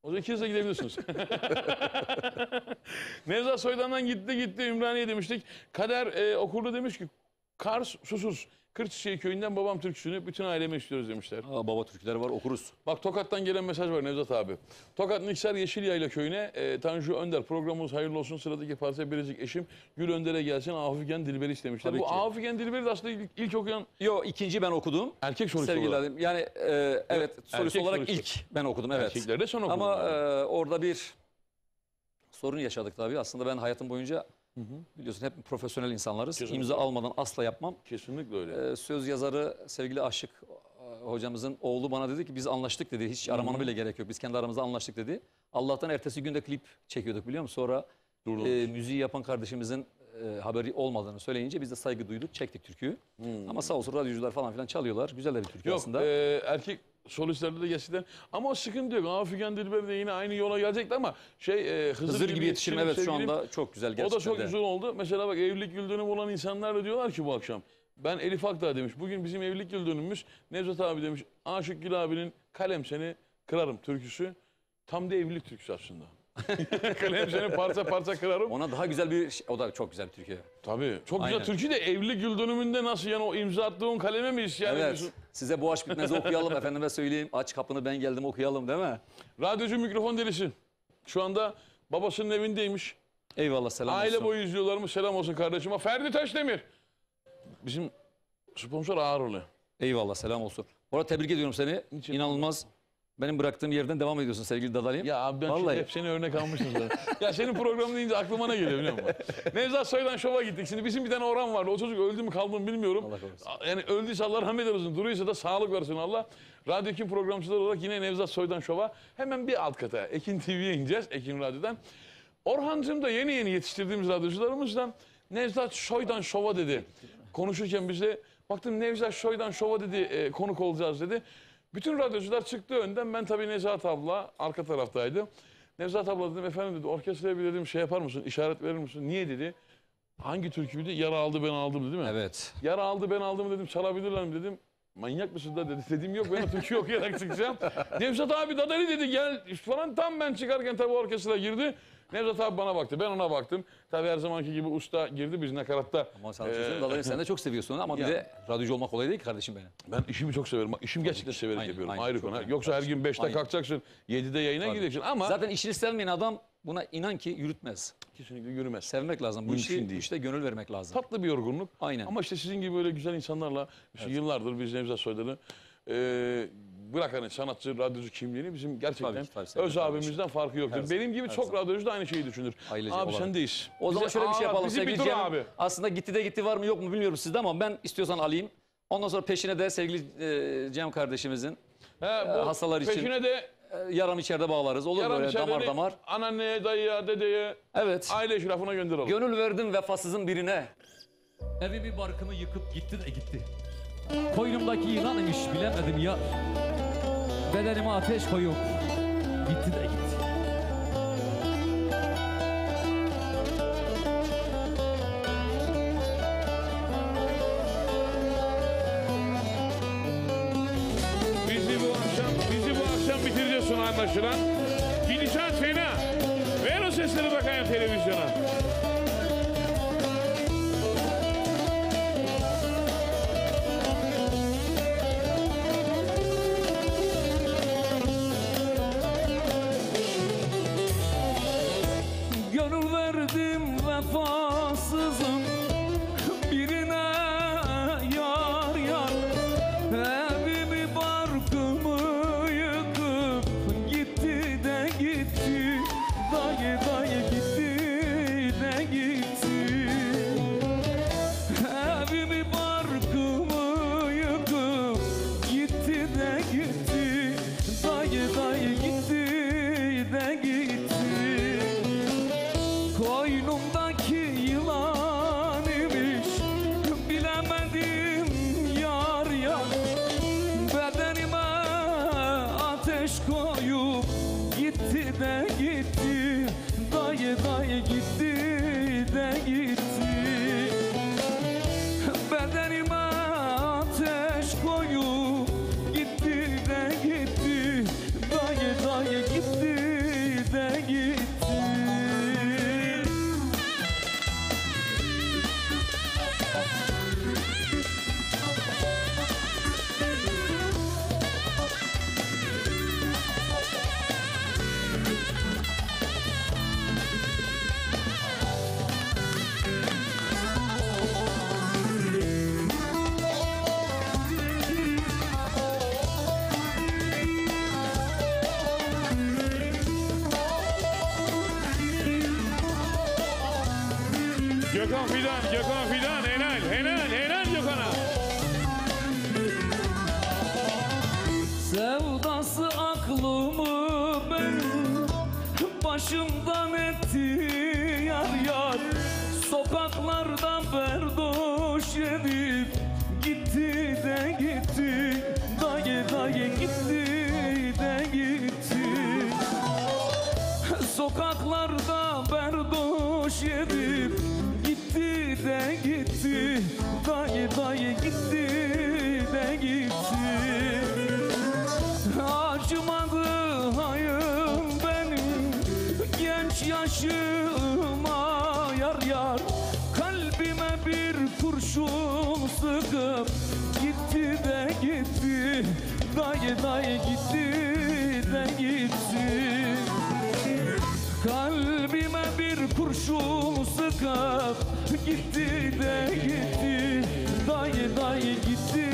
O zaman ikiniz de gidebilirsiniz. Nevzat Soydan'dan gitti Ümraniye demiştik. Kader okurdu demiş ki Kars susuz. Kırçiçeği köyünden babam türküsünü bütün aileme istiyoruz demişler. Baba türküler var okuruz. Bak Tokat'tan gelen mesaj var Nevzat abi. Tokat Niksar Yeşilyayla köyüne Tanju Önder programımız hayırlı olsun. Sıradaki parça biricik eşim Gül Önder'e gelsin Afigen Dilber'i istemişler. Tabii Bu ki. Afigen Dilber'i de aslında ilk okuyan Yo, ikinci ben okudum. erkek solist Sevgili olarak. Adem. Yani evet solist erkek olarak solist. ilk ben okudum evet. Erkekler de son okudu. Ama orada bir sorun yaşadık tabii. Aslında ben hayatım boyunca biliyorsun hep profesyonel insanlarız. Kesinlikle. İmza almadan asla yapmam. Kesinlikle öyle. Söz yazarı sevgili Aşık hocamızın oğlu bana dedi ki biz anlaştık dedi. Hiç aramana bile gerek yok. Biz kendi aramızda anlaştık dedi. Allah'tan ertesi günde klip çekiyorduk biliyor musun? Sonra müziği yapan kardeşimizin haberi olmadığını söyleyince biz de saygı duyduk. Çektik türküyü. Ama sağ olsun radyocular falan filan çalıyorlar. Güzel de bir türkü Yok aslında. erkek solistlerde de gerçekten ama o sıkıntı yok. Afigen Dilber de yine aynı yola gelecekti ama Hızır gibi yetişirim evet şu anda çok güzel o gerçekten da çok de. güzel oldu. Mesela bak evlilik yıl dönümü olan insanlar da diyorlar ki bu akşam. Ben Elif Akdağ demiş. Bugün bizim evlilik yıl dönümümüz. Nevzat abi demiş. Aşık Gül abinin Kalem Seni Kırarım türküsü. Tam da evlilik türküsü aslında. Kalem seni parça parça kırarım. Ona daha güzel bir o da çok güzel bir türkü. Tabii. Çok güzel Aynen. türkü de evlilik yıl dönümünde nasıl yani o imza attığın kaleme mi isyan Evet. ediyorsun? Size bu aşk bitmez okuyalım efendime söyleyeyim. Aç kapını ben geldim okuyalım değil mi? Radyocu mikrofon delisi. Şu anda babasının evindeymiş. Eyvallah selam Aile olsun. boyu izliyorlarmış. Selam olsun kardeşime. Ferdi Taşdemir. Bizim sponsor Ağrılı. Eyvallah selam olsun. Bu arada tebrik ediyorum seni. Niçin? İnanılmaz. Benim bıraktığım yerden devam ediyorsun sevgili Dadalayım. Ya abi ben Vallahi. şimdi hep seni örnek almıştım zaten. Ya senin programın deyince aklıma ne geliyor biliyor musun? Nevzat Soydan Şov'a gittik. Şimdi bizim bir tane Orhan vardı. O çocuk öldü mü kaldı mı bilmiyorum. Allah korusun. Yani öldüyse Allah rahmet eylesin. Duruyorsa da sağlık versin Allah. Radyo Ekin programcıları olarak yine Nevzat Soydan Şov'a hemen bir alt kata Ekin TV'ye ineceğiz. Ekin Radyo'dan. Orhancığım da yeni yetiştirdiğimiz radyocularımızdan Nevzat Soydan Şov'a dedi. Konuşurken bize baktım Nevzat Soydan Şov'a dedi konuk olacağız dedi. Bütün radyocular çıktı önden. Ben tabii Nezahat abla arka taraftaydım. Nezahat abla dedim efendim dedi orkestraya bir dedim şey yapar mısın? İşaret verir misin? Niye dedi? Hangi türküydü? Yara aldı ben aldım dedi değil mi? Evet. Yara aldı ben aldım dedim çalabilirler mi dedim. Manyak mısın da dedi. Dedim yok ben o türküyü okuyarak çıkacağım. Nevzat abi Dadali dedi gel falan tam ben çıkarken tabii orkestra girdi. Nevzat abi bana baktı ben ona baktım. Tabii her zamanki gibi usta girdi biz nakaratta. Ama sana Dadalayım sen de çok seviyorsun ama bir Ya. de radyocu olmak kolay değil ki kardeşim benim. Ben işimi çok severim. Bak, işimi gerçekten severek Aynen, yapıyorum. aynen, Ayrı çok konu. önemli. Yoksa her gün 5'te Aynen. kalkacaksın. 7'de yayına Tabii. gideceksin ama Zaten işini sevmeyen adam buna inan ki yürütmez. kesinlikle yürümez. Sevmek lazım. Bu Mümkün işi değil. işte gönül vermek lazım. Tatlı bir yorgunluk. Aynen. Ama işte sizin gibi böyle güzel insanlarla işte yıllardır biz Nevzat Soydan'ı bırak hani sanatçı, radyocu kimliğini bizim gerçekten Tabii ki, tabii, sevmek öz abimizden farkı yoktur. Her Benim gibi her çok zaman. radyocu da aynı şeyi düşünür. Ailece abi olarak. sendeyiz. O zaman Bize şöyle bir şey ağlat, yapalım bizi bir sevgili dur Cem. abi. Aslında gitti var mı yok mu bilmiyorum sizde ama ben istiyorsan alayım. Ondan sonra peşine de sevgili Cem kardeşimizin He, bu hastalar için peşine de yaram içeride bağlarız. Olur yaram böyle damar içerideni damar. anneanneye, dayıya, dedeye, Evet. aile eşrafına gönderelim. Gönül verdim vefasızın birine. Evimi barkımı yıkıp gitti de gitti. Koynumdaki yılan imiş bilemedim ya. Bedenime ateş koyup gitti de gitti. anlaşılan. Gidişat fena. Ver o sesleri bakayım televizyona. Gönül verdim vefasızım birine yar yar. Evimi barkımı yıkıp gitti de gitti. Dayı dayı gitti de gitti. Evimi barkımı yıkıp gitti de gitti. Dayı dayı gitti de gitti. Koynumdaki yılan imiş bilemedim yar yar. Bedenime ateş koyup gitti de gitti. Dayı dayı gitti de gitti. Bedenime ateş koyup gitti de gitti. Dayı dayı gitti de gitti. Gökhan Fidan, Gökhan Fidan, helal, helal, helal Gökhan'a. Sevdası aklımı benim başımdan etti yar yar. Sokaklarda berdoş edip gitti de gitti. Dayı dayı gitti de gitti. Sokaklarda berdoş edip gitti de gitti. Dayı dayı gitti de gitti. Acımadı hayım benim genç yaşıma yar yar. Kalbime bir kurşun sıkıp gitti de gitti. Dayı dayı gitti de gitti. Kalbime bir kurşun sıkıp gitti de gitti. Dayı dayı gitti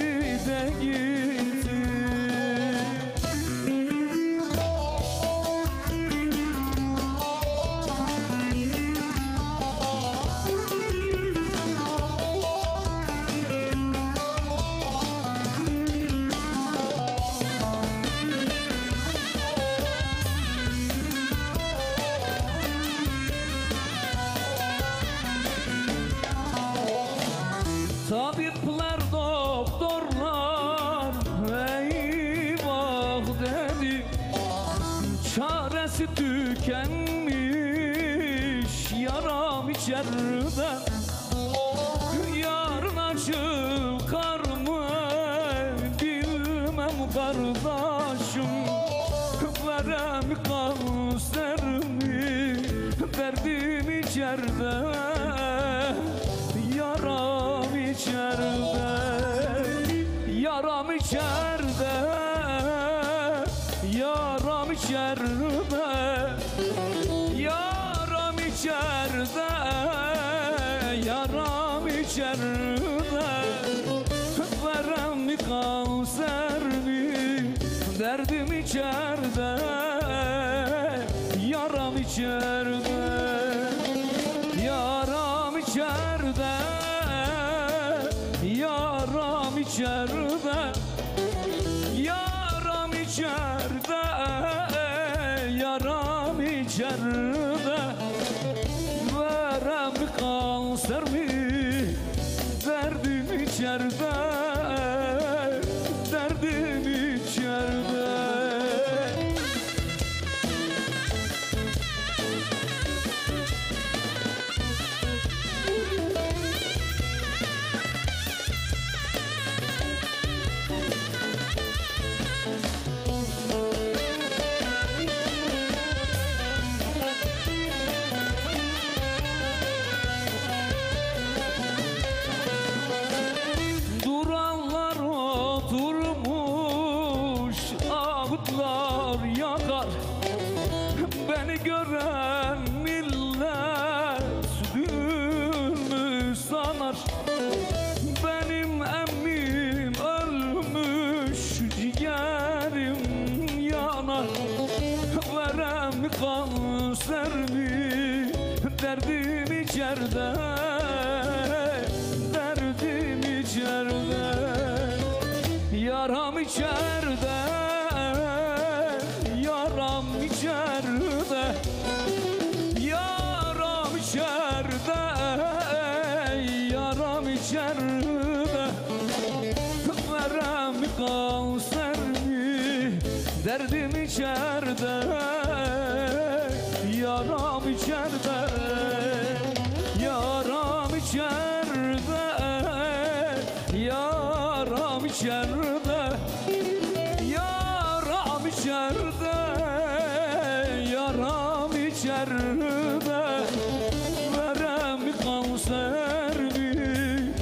de gitti. Tabipler, doktorlar eyvah dedi. Çaresi tükenmiş yaram içeride. Yarına çıkar mı bilmem kardeşim. Verem kanserimi derdim içeride. Yaram içeride, yaram içeride, yaram içeride, yaram içeride, yaram içeride. Verem mi kanser mi derdim içeride. Yaram içeride, yaram içeride, yaram içeride, yaram içeride, yaram içeride. Verem kanser mi derdim içeride, derdim içeride. gören millet sütümü sanar. Benim emmim ölmüş, ciğerim yanar. Verem kanser mi, derdim içeride, derdim içeride. Yaram içeride, yaram içeride. Yaram içeride, yaram içeride. Verem kanser mi, derdim içeride. Yaram içeride, yaram içeride. Yaram içeride, yaram içeride. Yaram içeride. Verem kanser mi,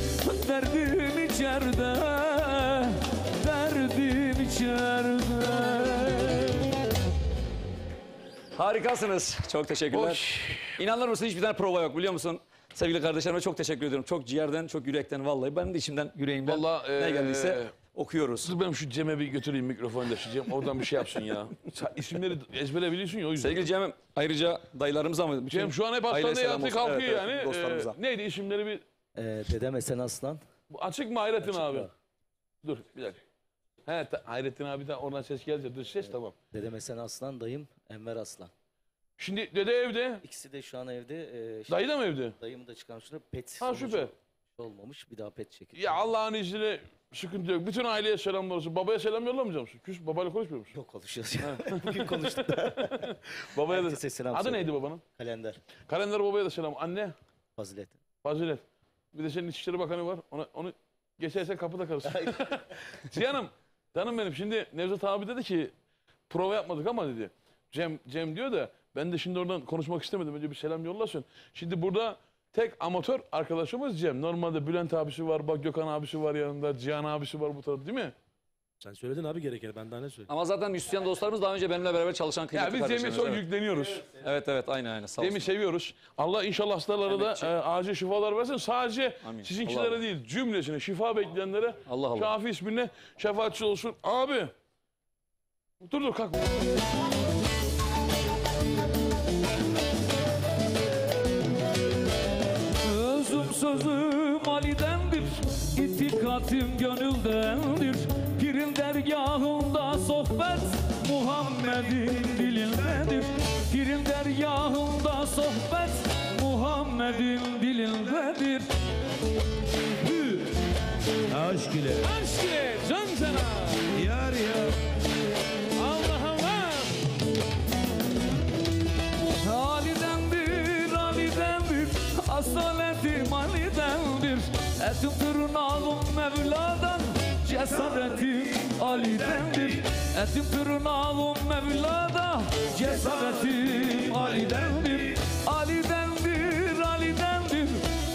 derdim içeride, derdim içeride. Harikasınız. Çok teşekkürler. İnanır mısın hiçbir tane prova yok biliyor musun? Sevgili kardeşlerime çok teşekkür ediyorum. Çok ciğerden, çok yürekten vallahi. Ben de içimden, yüreğimden Vallahi, ne geldiyse okuyoruz. Dur ben şu Cem'e bir götüreyim mikrofonu da şu Cem oradan bir şey yapsın ya. İsimleri ezbere biliyorsun ya o yüzden. Sevgili Cem'im ayrıca dayılarımıza mı? Bütün Cem şu an hep aileye hastanede selam yattı olsun. kalkıyor Evet, yani. evet, dostlarımıza. Neydi isimleri bir... Dedem Esen Aslan. Bu açık mı Hayrettin Açık abi? var. Dur bir dakika. He Hayrettin abi de oradan ses gelince dış ses tamam. Dedem Esen Aslan, dayım Enver Aslan. Şimdi dede evde. İkisi de şu an evde. Dayı da mı evde? Dayımı da çıkarmışlar. Pet Ha sonucu süper. olmamış. Bir daha pet çekildi. Ya Allah'ın izniyle sıkıntı yok. Bütün aileye selamlar olsun. Babaya selam yollamayacak mısın? Küs babayla konuşmuyor musun? Yok konuşuyoruz ya. Bugün konuştuk. Babaya da... Herkese selam Adı söyle. neydi babanın? Kalender. Kalender babaya da selam. Anne Fazilet. Fazilet. Bir de senin İçişleri Bakanı var. Onu geçersen kapıda kalırsın. Canım benim. Şimdi Nevzat abi dedi ki prova yapmadık ama dedi. Cem diyor da ben de şimdi oradan konuşmak istemedim. Önce bir selam yollasın. Şimdi burada tek amatör arkadaşımız Cem. Normalde Bülent abisi var, bak Gökhan abisi var yanında, Cihan abisi var bu tarafta değil mi? Sen söyledin abi gerekeni. Ben daha ne söyleyeyim? Ama zaten müzisyen dostlarımız daha önce benimle beraber çalışan Ya kıymetli biz Cem'e kardeşlerimiz. çok Evet. yükleniyoruz. Evet aynen sağ Cem'i olsun. seviyoruz. Allah inşallah hastalara da acil şifalar versin. Sadece Amin. sizinkilere Allah. değil cümlesine şifa bekleyenlere Allah Allah. Şafi ismine şefaatçi olsun. Abi dur kalk. Özüm sözüm Ali'dendir, itikatim gönüldendir. Pirin dergahında sohbet Muhammed'in dilindedir. Pirin dergahında sohbet Muhammed'in dilindedir. Aşk ile. Aşk ile can sana. Yar yar. Allah Allah. Ali'dendir, asaletim Ali'dendir. Etim tırnağım Mevla'dan, cesaretim Ali'dendir. Etim tırnağım Mevla'da, cesaretim Ali'dendir. Ali'dendir,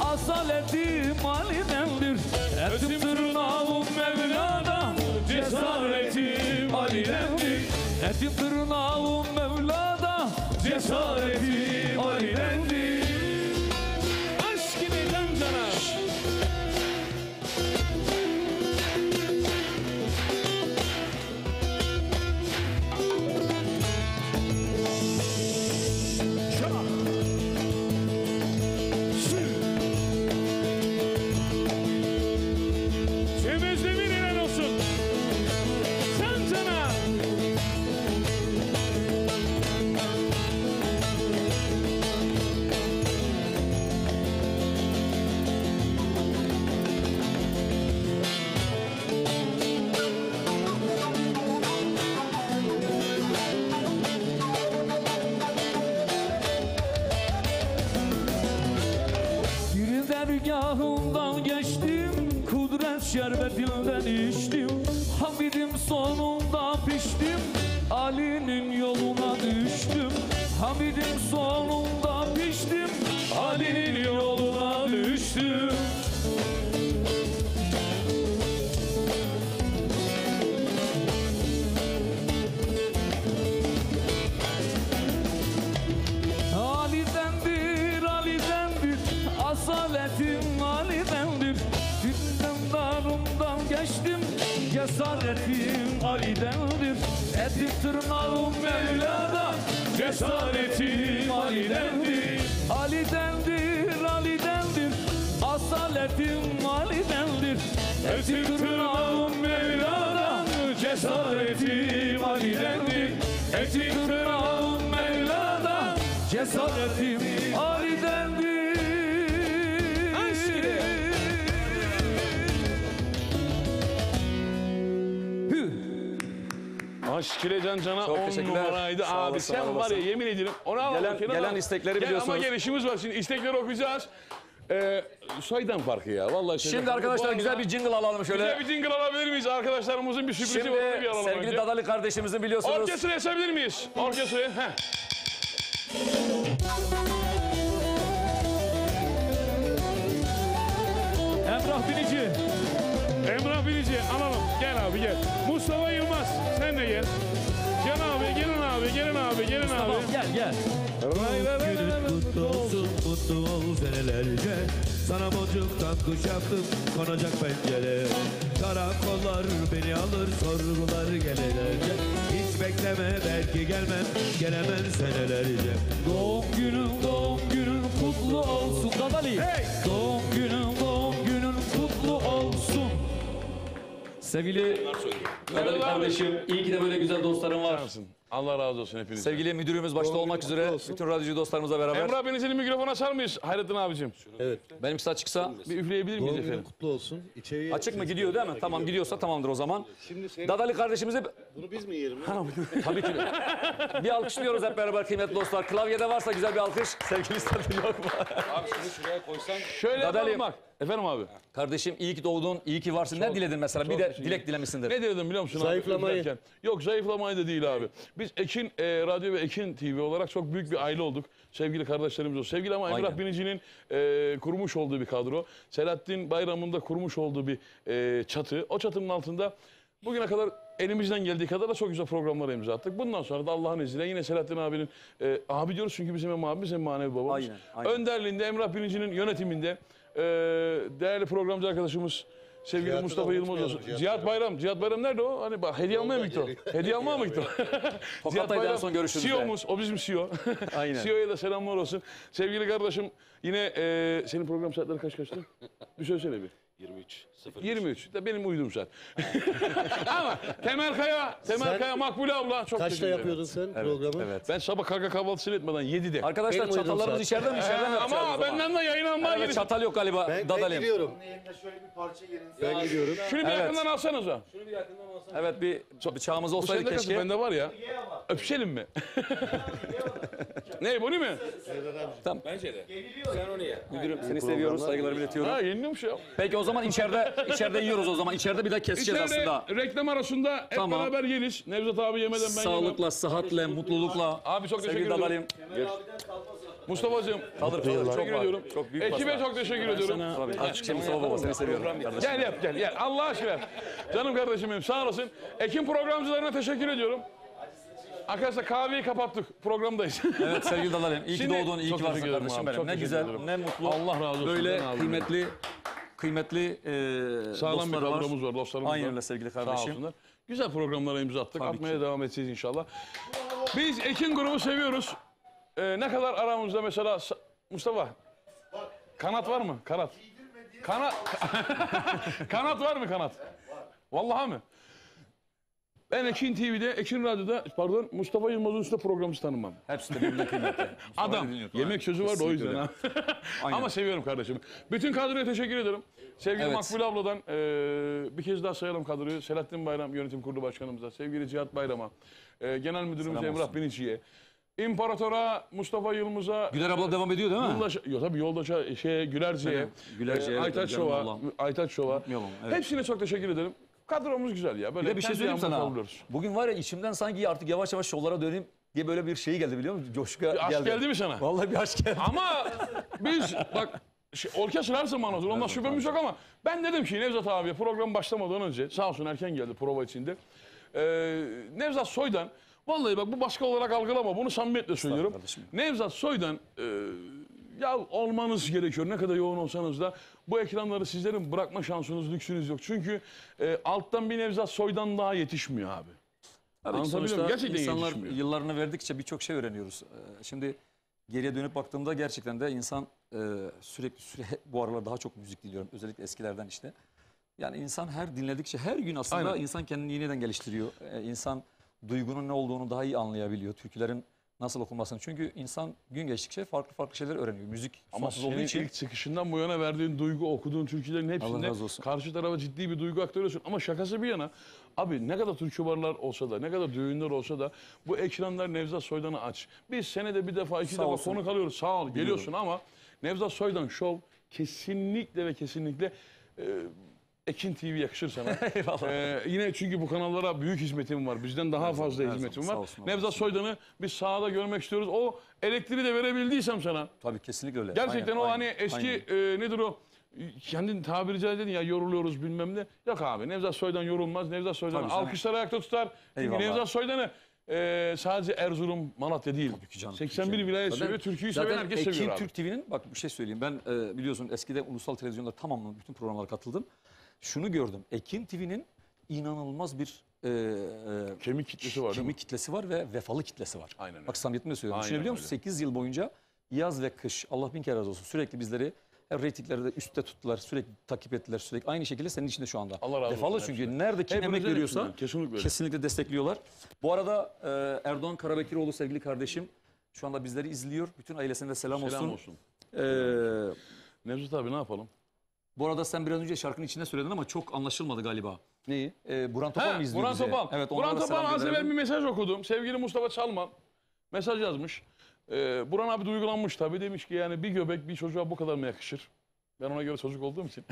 asaletim Ali'dendir. Etim tırnağım Mevla'da, cesaretim Ali'dendir. Etim tırnağım Mevla'da, cesaretim Ali'dendir. Aşk ile can sana. Cem Özdemir helal olsun. Can sana. Bir dergahından geçtim, kudret şerbetinden içtim. Hamidim sonunda piştim, Ali'nin yoluna düştüm. Hamidim sonunda piştim, Ali'nin yoluna düştüm. cesaretim Ali'dendir. Etim tırnağım Mevla'dan, cesaretim Ali'dendir. Ali'dendir, Ali'dendir, asaletim Ali'dendir. Etim tırnağım Mevla'dan, cesaretim Ali'dendir. Etim tırnağım Mevla'dan, cesaretim Ali'dendir. Aşkile Can Can'a Çok 10 teşekkürler. numaraydı Sağ abi. olasın, Sen sağ var ya olasın. yemin ederim. Onu al. Gelen- kenara gelen al. istekleri Gel, biliyorsunuz. Ama gelişimiz var şimdi. İstekleri okuyacağız. Soydan farkı ya. Vallahi Şimdi arkadaşlar güzel bir jingle alalım şöyle. Güzel bir jingle alabilir miyiz? Arkadaşlarımızın bir sürprizi var. Onu bir Şimdi alalım sevgili önce. Dadalı kardeşimizin biliyorsunuz. Orkestrayı açabilir miyiz? Orkestrayı. Heh. Emrah Binici. Emrah Bilici alalım. Gel abi gel. Mustafa Yılmaz sen de gel. Gel abi gelin abi gelin abi gelin abi. Tamam gel gel. Ray ray ray ray. Günün kutlu olsun, mutlu ol senelerce. Sana boncuktan kuş yaptım, konacak pencere. Karakollar beni alır, sorgular gelelerce. Hiç bekleme, belki gelmem, gelemem senelerce. Doğum günün kutlu olsun Dadali. Doğum günün kutlu olsun. Sevgili Dadali kardeşim, iyi ki de böyle güzel dostlarım var. Allah razı olsun hepinize. Sevgili müdürümüz başta olmak üzere bütün radyocu dostlarımızla beraber. Emrah beni senin mikrofonu açar mıyız? Hayrettin abicim. Benimkisi açıksa Bir üfleyebilir miyiz Doğum günün efendim? kutlu olsun. İçeriye açık mı gidiyor değil mi? Tamam gidiyorsa tamamdır o zaman. Şimdi senin, Dadalı kardeşimizi bunu biz mi yiyelim? tabii ki de. Bir alkışlıyoruz hep beraber kıymetli dostlar. Klavyede varsa güzel bir alkış. Sevgili Stadı yok mu? Şöyle Dadali. yapalım bak. Efendim abi. Kardeşim iyi ki doğdun, iyi ki varsın. Ne diledin mesela? Bir de dilek dilemişsindir. Ne dedim biliyor musun Zayıflamayı. abi? Üflerken? Yok zayıflamayı da değil abi. Biz Ekin Radyo ve Ekin TV olarak çok büyük bir aile olduk. Sevgili kardeşlerimiz olsun. Sevgili ama Emrah Aynen. Binici'nin kurmuş olduğu bir kadro. Selahattin Bayram'ın da kurmuş olduğu bir çatı. O çatının altında bugüne kadar elimizden geldiği kadar da çok güzel programlara imza attık. Bundan sonra da Allah'ın izniyle yine Selahattin abinin, abi diyoruz çünkü bizim hem abimiz hem manevi babamız. Aynen, aynen. Önderliğinde Emrah Binici'nin yönetiminde değerli programcı arkadaşımız sevgili Cihat'ı Mustafa da Yılmaz unutmayalım, olsun. Cihat Cihat Bayram nerede o? Hani bak hediye almaya mı gitti o? Hediye almaya mı gitti o? Tokat'taydı en son görüşürüz de. CEO'muz, o bizim CEO. Aynen. CEO'ya da selamlar olsun. Sevgili kardeşim yine senin program saatleri kaçtı? Bir söylesene bir. 23. 0. 23. De benim uyduğum saat. Ama Temel Kaya, Makbule abla çok Kaçta teşekkür ederim. yapıyordun sen programı? Evet. Ben sabah karga kahvaltısını etmeden 7'de. Arkadaşlar Benim uyduğum çatallarımız saat. içeride mi? İçeride mi yapacağız o Ama zaman? benden de yayınlanmaya Evet, evet, çatal yok galiba Ben Dadalim. gidiyorum. Ben gidiyorum. Şunu bir Evet. yakından alsanıza. Evet bir bıçağımız Bu olsaydı sende keşke. bende var ya. Öpüşelim mi? Ne bu değil mi? Müdürüm seni seviyoruz, saygılarımı iletiyorum. Ha yeniliyormuş ya. Peki o zaman içeride yiyoruz o zaman. İçeride bir de keseceğiz İçeride aslında. reklam arasında hep Tamam. beraber yeriz. Nevzat abi yemeden ben yemem. Sağlıkla, sıhhatle, mutlulukla. Abi çok teşekkür Sevgili ederim. Dadalim. Mustafa'cığım Kalır. teşekkür Çok ediyorum. var. Çok büyük Ekibe pasta. çok teşekkür ediyorum. Tabii. Açıkça Mustafa baba seni seviyorum. Kardeşim. Gel yap gel. Allah aşkına. Canım kardeşim benim sağ olasın. Ekim programcılarına teşekkür ediyorum. Arkadaşlar kahveyi kapattık. Programdayız. Evet sevgili Dadalim. İyi ki Şimdi- doğdun, iyi Çok ki varsın teşekkür ederim kardeşim abi, benim. çok Ne teşekkür güzel, ederim. ne mutlu. Allah razı olsun. Böyle Ben abi. kıymetli Sağlam bir dostları var. kadromuz var, dostlarımız Aynen var. öyle sevgili Sağ kardeşim. olsunlar. Güzel programlara imza attık. Tabii Atmaya ki. devam edeceğiz inşallah. Biz Ekin grubu seviyoruz. Ne kadar aramızda mesela Mustafa kanat var mı? Kanat. Kanat var mı kanat? Vallahi mi? Ben Ekin TV'de, Ekin Radyo'da, pardon Mustafa Yılmaz'ın üstünde programcı tanımam. Hepsi de birbirine kıymetli. Adam. Yemek sözü var da o yüzden. Ha. Aynen. Ama seviyorum kardeşim. Bütün kadroya teşekkür ederim. Sevgili Evet. Makbule abladan bir kez daha sayalım kadroyu. Selahattin Bayram Yönetim Kurulu Başkanımıza, sevgili Cihat Bayram'a, Genel Müdürümüz Selam Emrah olsun. Binici'ye, İmparator'a, Mustafa Yılmaz'a, Güler abla devam ediyor değil mi? tabii Yoldaş'a, Gülerci'ye, Gülerci'ye, Aytaç canım Şov'a, Allah'ım. Aytaç Şov'a. Unutmayalım, evet. Hepsine çok teşekkür ederim. Kadromuz güzel ya. Böyle Bir de bir şey kendi söyleyeyim yağmurda sana. kavruluyoruz. Bugün var ya içimden sanki artık yavaş yavaş şovlara döneyim diye böyle bir şey geldi biliyor musun? Coşku Aşk geldi mi sana? Vallahi bir aşk geldi. Ama biz bak orkestra her zaman olur. Ondan şüphemiz yok ama ben dedim ki Nevzat abiye program başlamadan önce sağ olsun erken geldi prova içinde. Nevzat Soy'dan vallahi bak bu başka olarak algılama bunu samimiyetle söylüyorum. kardeşim. Nevzat Soy'dan Ya olmanız gerekiyor. Ne kadar yoğun olsanız da bu ekranları sizlerin bırakma şansınız, lüksünüz yok. Çünkü alttan bir Nevzat Soy'dan daha yetişmiyor abi. Tabii Anlatabiliyor sonuçta muyum? Gerçekten insanlar yetişmiyor. yıllarını verdikçe birçok şey öğreniyoruz. Şimdi geriye dönüp baktığımda gerçekten de insan sürekli bu aralar daha çok müzik dinliyorum. Özellikle eskilerden işte. Yani insan her dinledikçe her gün aslında Aynen. insan kendini yeniden geliştiriyor. İnsan duygunun ne olduğunu daha iyi anlayabiliyor. Türkülerin nasıl okunmasını. Çünkü insan gün geçtikçe farklı şeyler öğreniyor. Müzik Ama sonsuz olduğu senin için. ilk çıkışından bu yana verdiğin duygu, okuduğun türkülerin hepsinde razı olsun. karşı tarafa ciddi bir duygu aktarıyorsun. Ama şakası bir yana, abi ne kadar türkü barlar olsa da, ne kadar düğünler olsa da bu ekranlar Nevzat Soydan'ı aç. Biz senede bir defa, iki Sağ defa olsun. konuk alıyoruz. Sağ ol, geliyorsun ama Nevzat Soydan Show kesinlikle ve kesinlikle Ekin TV yakışır sana. Yine çünkü bu kanallara büyük hizmetim var. Bizden daha fazla her hizmetim zaman, var. sağ olsun, Nevzat Soydan'ı biz sahada görmek istiyoruz. O elektriği de verebildiysem sana. Tabii kesinlikle öyle. Gerçekten Aynen, o aynen, hani eski aynen. nedir o? Kendin tabiri caizse dedin ya, yoruluyoruz bilmem ne. Yok abi, Nevzat Soydan yorulmaz. Nevzat Soydan'ı Tabii canım. alkışlar ayakta tutar. Çünkü Eyvallah. Nevzat Soydan'ı sadece Erzurum, Malatya değil. Tabii canım, 81 Türkiye. vilayet Zaten- seviyor. Türkiye'yi seven Zaten herkes Ekin seviyor abi. Türk TV'nin bak bir şey söyleyeyim. Ben biliyorsun eskiden ulusal televizyonda tamamının bütün programlara katıldım. Şunu gördüm. Ekin TV'nin inanılmaz bir Kemik kitlesi var değil mi? kemik kitlesi var ve vefalı kitlesi var. Aynen öyle. Bak samimiyetimle söylüyorum. Aynen Düşünebiliyor musun? öyle. 8 yıl boyunca yaz ve kış Allah bin kere razı olsun. Sürekli bizleri reytingleri de üstte tuttular. Sürekli takip ettiler. Sürekli aynı şekilde senin için de şu anda. Allah razı Vefalı olsun çünkü hepsine. nerede kim emek Hepinize veriyorsa hepsine. Kesinlikle öyle. kesinlikle destekliyorlar. Bu arada Erdoğan Karabekiroğlu sevgili kardeşim şu anda bizleri izliyor. Bütün ailesine de selam Selam olsun. olsun. Nevzat abi ne yapalım? Bu arada sen biraz önce şarkının içinde söyledin ama çok anlaşılmadı galiba. Neyi? Burhan Topal mı izliyor Burhan bizi? Topal. Evet, Burhan onlara da Topal selam az evvel gönderelim. bir mesaj okudum. Sevgili Mustafa Çalman mesaj yazmış. Burhan abi duygulanmış tabii. Demiş ki yani bir göbek bir çocuğa bu kadar mı yakışır? Ben ona göre çocuk olduğum için.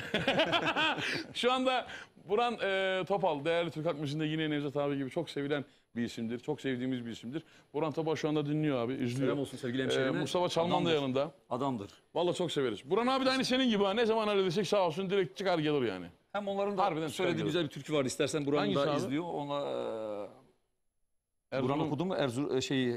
Şu anda Burhan Topal, değerli Türk halk müziğinde yine Nevzat abi gibi çok sevilen bir isimdir. Çok sevdiğimiz bir isimdir. Burhan Topal şu anda dinliyor abi, izliyor. Selam olsun sevgili hemşehrime. Mustafa Çalman da Adamdır. yanında. Adamdır. Vallahi çok severiz. Burhan abi de aynı senin gibi ha. Ne zaman öyle desek sağ olsun direkt çıkar gelir yani. Hem onların da Harbiden söylediği çıkar güzel bir türkü var. İstersen Burhan'ı Hangisi da abi? izliyor. Ona Erzurum- Burhan okudun mu?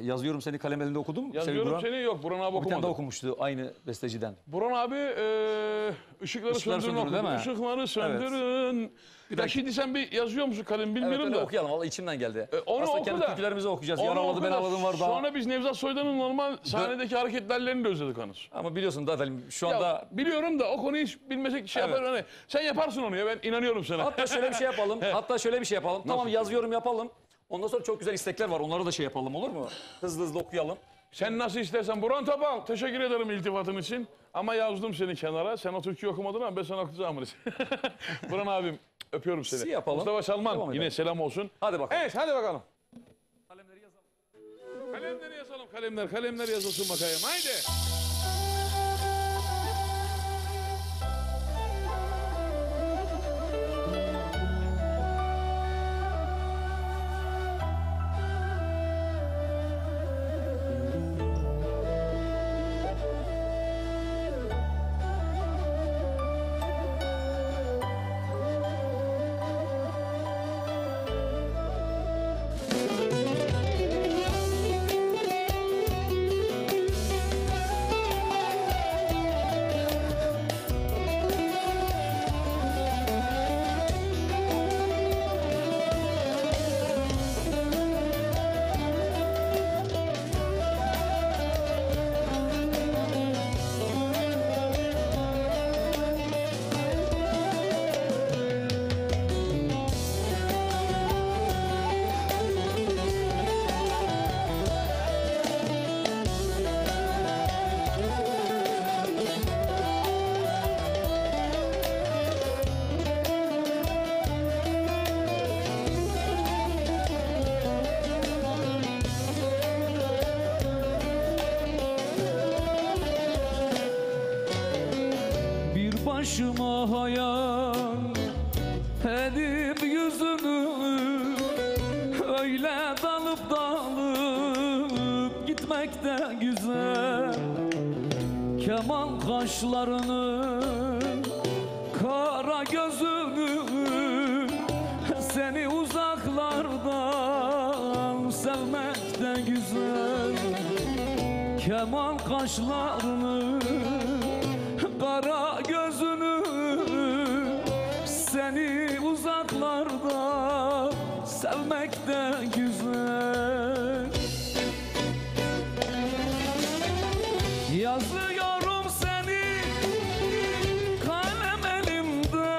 Yazıyorum seni kalem elinde okudun mu? Sevgili Yazıyorum Burhan. seni yok. Burhan abi Bir tane okumadı. daha okumuştu aynı besteciden. Burhan abi ışıkları Işıkları söndürün söndürün, okudu. değil mi? Işıkları söndürün. Ya şimdi sen bir yazıyor musun kalem bilmiyorum Evet, da. okuyalım. Vallahi içimden geldi. Onu Aslında oku kendi da. türkülerimizi okuyacağız. Onu Yaraladı oku ben da ağladım var daha. Sonra biz Nevzat Soydan'ın normal sahnedeki hareketlerlerini de özledik Hanız. Ama biliyorsun da efendim şu Ya, anda biliyorum da o konuyu hiç bilmesek şey Evet. yapar hani. Sen yaparsın onu ya, ben inanıyorum sana. hatta şöyle bir şey yapalım. Tamam yazıyorum yapalım. Ondan sonra çok güzel istekler var. Onları da şey yapalım olur mu? Hızlı okuyalım. Sen nasıl istersen. Burhan Topal teşekkür ederim iltifatın için. Ama yazdım seni kenara. Sen o türküyü okumadın ama ben sana okuyacağım. Burhan abim öpüyorum seni. Si yapalım. Mustafa Çalman Devam yine edelim. selam olsun. Hadi bakalım. Evet hadi bakalım. Kalemleri yazalım. Kalemler yazılsın bakayım. Haydi. Bir başıma hayal edip yüzünü öyle dalıp gitmekte güzel. Kemal kaşlarını, kara gözünü, seni uzaklardan sevmek de güzel. keman kaşlarını, kara gözünü, seni uzaklarda sevmek de güzel. Yazıyorum seni kalem elimde,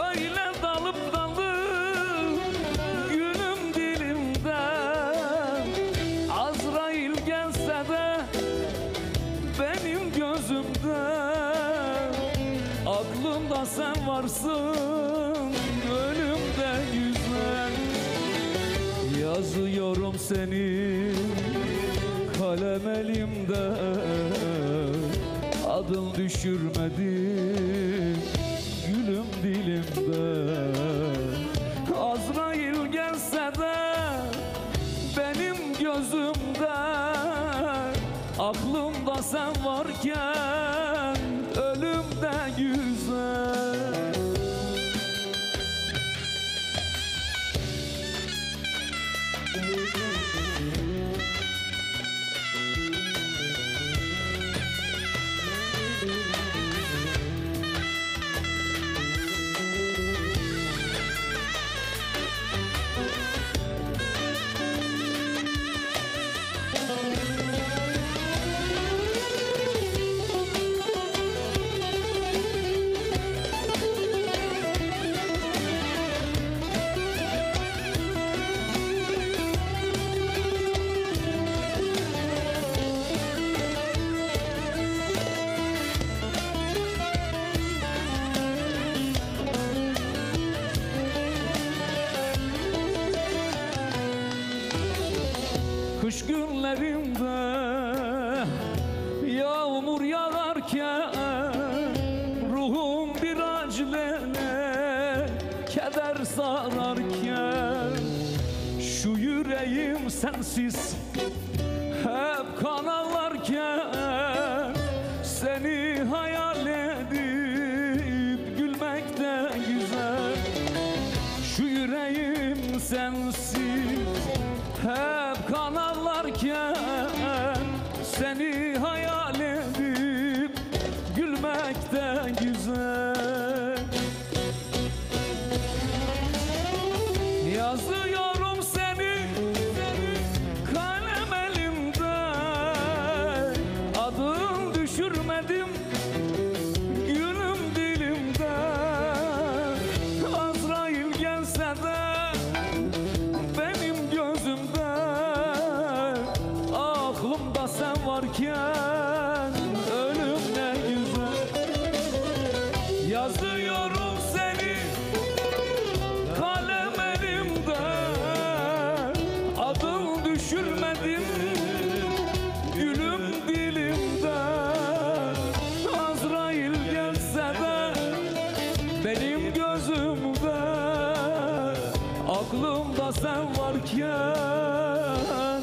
öyle dalıp dalıp gülüm dilimde. Azrail gelse de benim gözümde, aklımda sen varsın, ölümde güzel. Yazıyorum seni kalem elimde, adın düşürmedim gülüm dilimde. Azrail gelse de benim gözümde, aklımda sen varken ölüm de güzel. Kış günlerinde yağmur yağarken, ruhum bir acilene keder sararken, şu yüreğim sensiz hep kan ağlarken, seni hayal edip gülmek de güzel. Şu yüreğim sensiz hep kan ağlarken, seni hayal edip gülmek de güzel. Yazıyorum seni kalem elimde, adın düşürmedim gülüm dilimde. Azrail gelse de benim gözümde, aklımda sen varken ölüm ne güzel. Yazıyorum seni kalem elimde, adın düşürmedim gülüm dilimde. Azrail gelse de benim gözümde, aklımda sen varken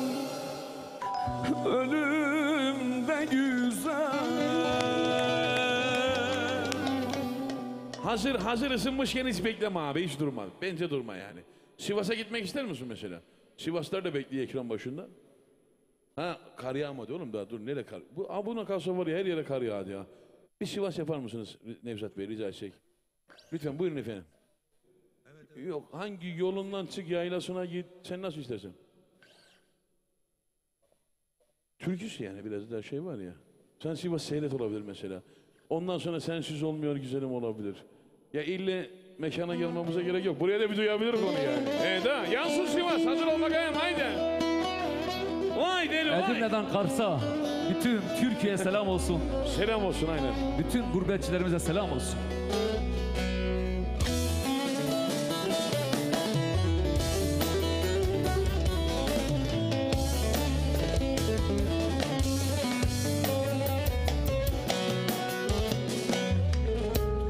ölüm de güzel. Hazır ısınmışken hiç bekleme abi, hiç durma. Bence durma yani. Sivas'a gitmek ister misin mesela? Sivaslar da bekliyor ekran başında. Ha, kar yağmadı oğlum daha, dur nereye kar? Buna kalsa var ya, her yere kar yağdı ya. Bir Sivas yapar mısınız Nevzat Bey, rica etsek? Lütfen buyurun efendim. Yok, hangi yolundan çık, yaylasına git, sen nasıl istersen. Türküsü yani, biraz daha şey var ya. Sen Sivas seyret olabilir mesela. Ondan sonra sensiz olmuyor güzelim olabilir. Ya ille mekana gelmemize gerek yok. Buraya da bir duyabilir konu yani. Evet ha, yansın Sivas, hazır ol bakayım, haydi. Vay deli vay. Edirne'den Kars'a bütün Türkiye'ye selam olsun. Selam olsun aynen. Bütün gurbetçilerimize selam olsun.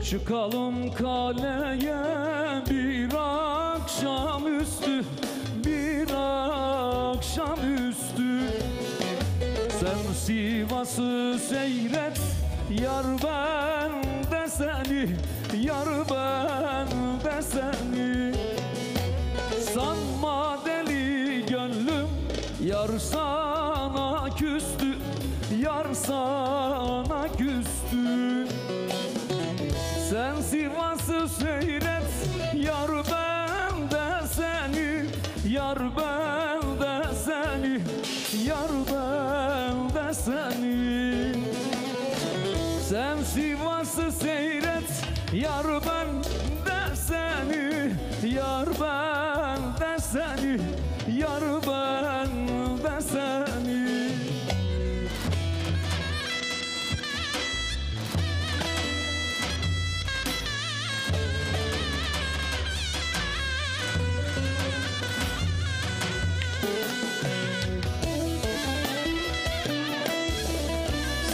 Çıkalım kaleye bir akşamüstü, bir akşamüstü. Sen Sivas'ı seyret, yar ben de seni, yar ben de seni. Sanma deli gönlüm, yar sana sana küstü, yar sana küstü. Sen Sivas'ı seyret, yar ben de seni, yar ben de seni, yar ben de seni. Sen Sivas'ı seyret, yar ben de seni, yar ben de seni, yar ben de seni.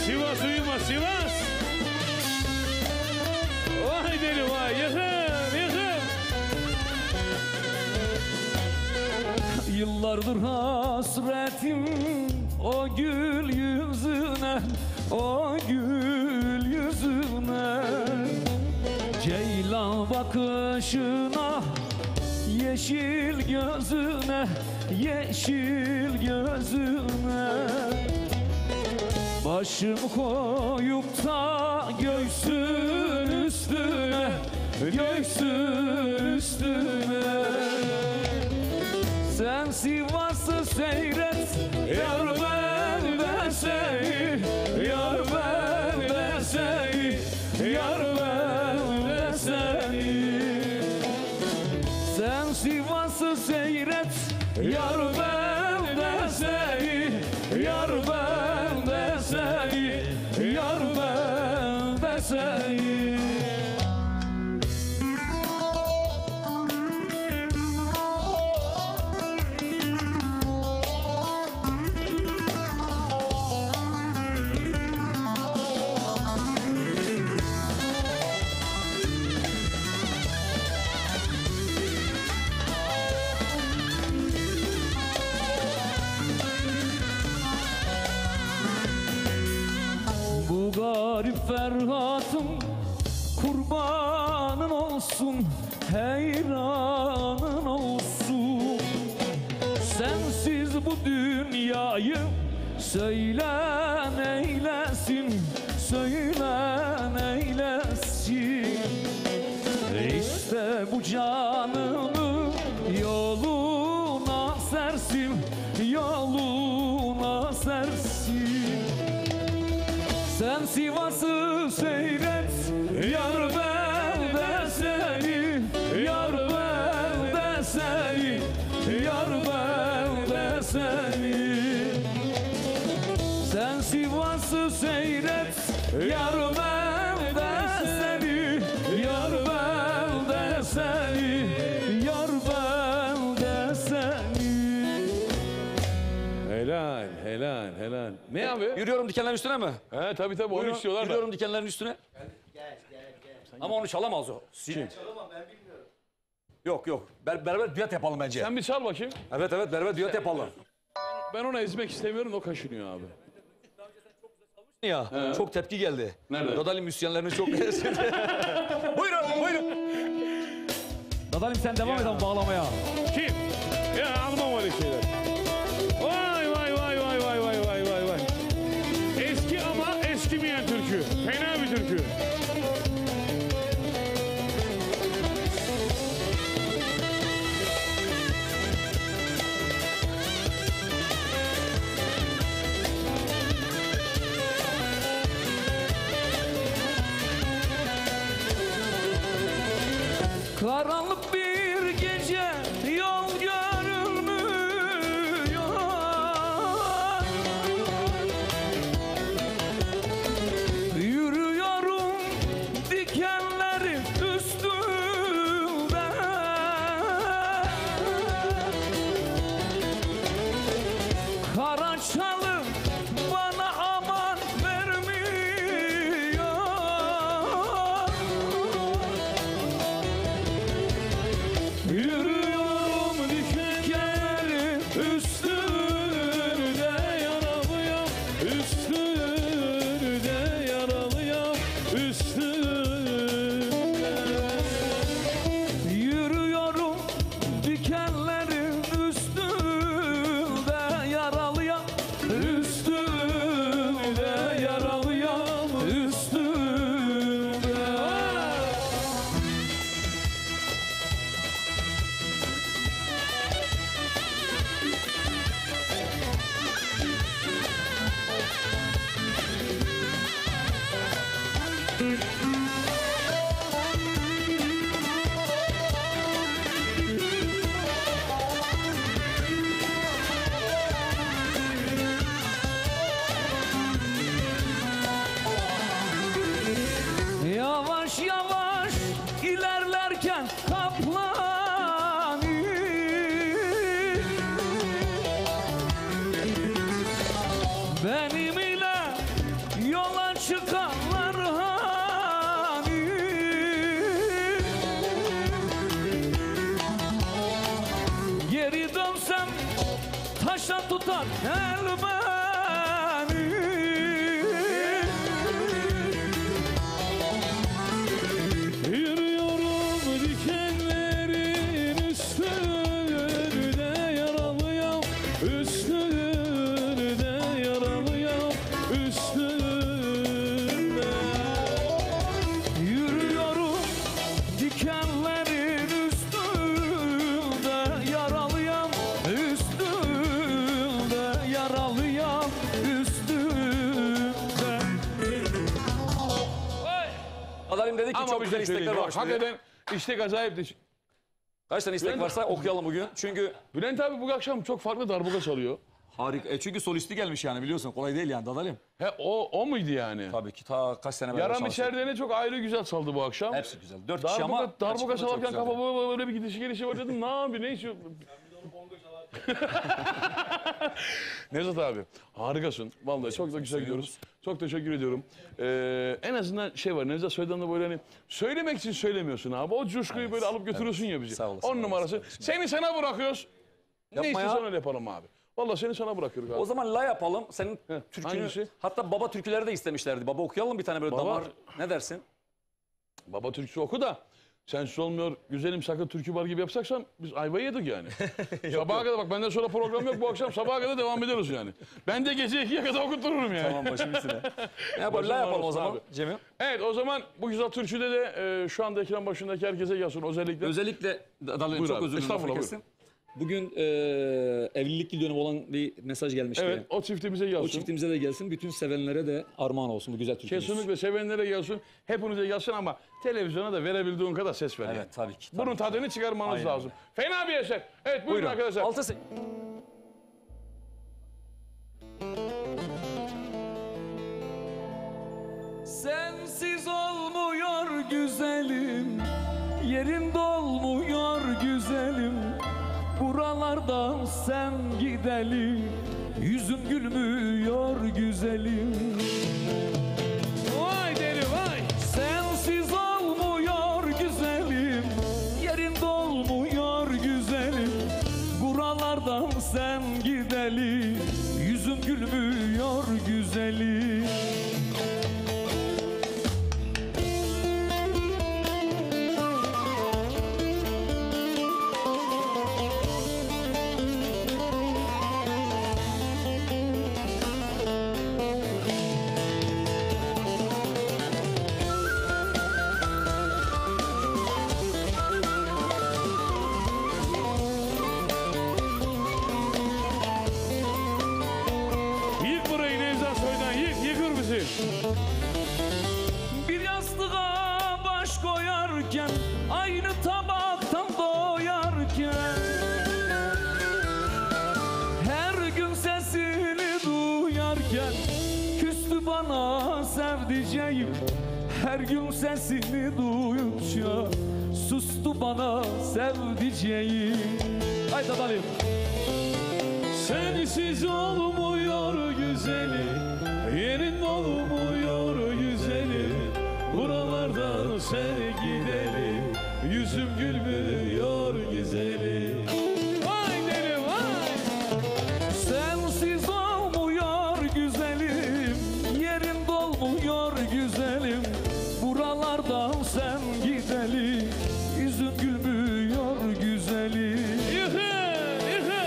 Sivas uyuma Sivas. Vay deli vay yakın yakın. Yıllardır hasretim o gül yüzüne, o gül yüzüne. Ceylan bakışına, yeşil gözüne, yeşil gözüne. Başım koyup da göğsün üstüne, göğsün üstüne. Sen Sivas'ı seyret, yar ben de seni, yar ben de seni, yar ben de seni. Sen Sivas'ı seyret, yar ben de seni, yar ben de seni, yar ben de seni. Bu garip Ferhat'ım kurbanın olsun, heyranın olsun. Sensiz bu dünyayı söylen eylesin, söylen eylesin. İşte bu canımı yoluna sersin, yoluna sersin. Sen Sivas'ı seyret, yar ben de seni, yar ben de seni, yar ben de seni. Sen Sivas'ı seyret, yar ben de seni, yar ben de seni, yar ben de seni. Helal helal helal. Ne abi? Yürüyorum dikenlerin üstüne mi? He tabii tabii onu Buyurun, istiyorlar da. yürüyorum dikenlerin üstüne. Ama onu çalamaz o. Kim? Yok yok. Beraber düet yapalım bence. Sen bir çal bakayım. Evet evet beraber düet yapalım. Ben onu ezmek istemiyorum o kaşınıyor abi. Ya çok tepki geldi. Nerede? Dadali müzisyenlerini çok Buyurun buyurun. Dadalim sen devam et ama bağlamaya. Kim? Ya almam öyle şeyler. Vay vay vay vay vay vay vay vay vay. Eski ama eskimeyen türkü. Fena bir türkü. Karanlık bir gece yol görünmüyor. Yürüyorum dikenleri üstünde. Karaçalı bana aman vermiyor. Yürüyorum dikenlerin üstünde, yaralıyım üstünde, yaralıyım üstünde. Yürüyorum dikenlerin üstünde, yaralıyım benim ile yola çıkanlar hani? Geri dönsem taşa tutar el beni. Yürüyorum dikenlerin üstünde yaralıyam, üstünde yaralıyam, üstünde. Yürüyorum dikenlerin üstünde yaralıyam, üstünde yaralıyam, üstünde. Adalim dedi ki Ama çok bir güzel şey söyleyeyim. istekler Bak, var. şimdi. hakikaten istek acayip de. Kaç tane istek Bülent- varsa okuyalım bugün. Çünkü Bülent abi bu akşam çok farklı darbuka çalıyor. harika. Çünkü solisti gelmiş yani biliyorsun. Kolay değil yani Dadalim. He o muydu yani? Tabii ki ta kaç sene beraber Yaram çalıştık. içeride çok ayrı güzel çaldı bu akşam. Hepsi güzel. 4 kişi ama Darbuka gerçekten çok çalarken güzeldi. kafa böyle bir gidişi gelişi var dedim. Ne yapıyor ne işi? Nevzat abi harikasın. Vallahi çok da güzel gidiyoruz. Çok teşekkür ediyorum. En azından şey var Nevzat Soydan'da böyle hani söylemek için söylemiyorsun abi. O coşkuyu böyle alıp götürüyorsun ya bizi. Sağ olasın, 10 numarası. olasın. Seni sana bırakıyoruz. Ne Yapma ya. istiyorsan öyle yapalım abi. Vallahi seni sana bırakıyoruz abi. O zaman la yapalım. Senin türkünü hangisi? hatta baba türküleri de istemişlerdi. Baba okuyalım bir tane böyle Baba- damar. Ne dersin? Baba türküsü oku da sensiz olmuyor güzelim sakın türkü var gibi yapsaksan biz ayvayı yedik yani. Sabaha kadar bak benden sonra program yok bu akşam sabaha kadar devam ediyoruz yani. Ben de gece 2'ye kadar okuttururum yani. Tamam başım üstüne. Ne yapalım? La Başım yapalım o ağrısın zaman abi. Cemil. Evet o zaman bu güzel türküde de şu anda ekran başındaki herkese gelsin özellikle. Özellikle Dadalim Buyur çok abi, özür dilerim. estağfurullah, lafını kestim. Bugün evlilik yıl dönümü olan bir mesaj gelmişti. Evet o çiftimize gelsin. O çiftimize de gelsin. Bütün sevenlere de armağan olsun bu güzel türkümüz. Kesinlikle sevenlere gelsin. Hepinize gelsin ama televizyona da verebildiğin kadar ses ver. yani. Evet tabii ki. Bunun tadını çıkarmanız Aynen lazım. Fena bir eser. Evet buyurun arkadaşlar. Altı Sensiz olmuyor güzelim, yerin dolmuyor güzelim. Buralardan sen gidelim, yüzün gülmüyor güzelim. Vay deli vay. Sensiz olmuyor güzelim, yerin dolmuyor güzelim. Buralardan sen gidelim, yüzün gülmüyor güzelim. Yık burayı Nevzat Soydan yıkır bizi. Bir yastığa baş koyarken, aynı tabaktan doyarken, her gün sesini duyarken, küstü bana sevdiceğim. Her gün sesini duyunca, sustu bana sevdiceğim. Haydi alayım. Sensiz olmuyor güzelim, yerin olmuyor güzelim. Buralardan sen gidelim, yüzüm gülmüyor güzelim. Vay deli vay. Sensiz olmuyor güzelim, yerin dolmuyor güzelim. Buralardan sen gidelim, yüzün gülmüyor güzelim. Yıkın, yıkın.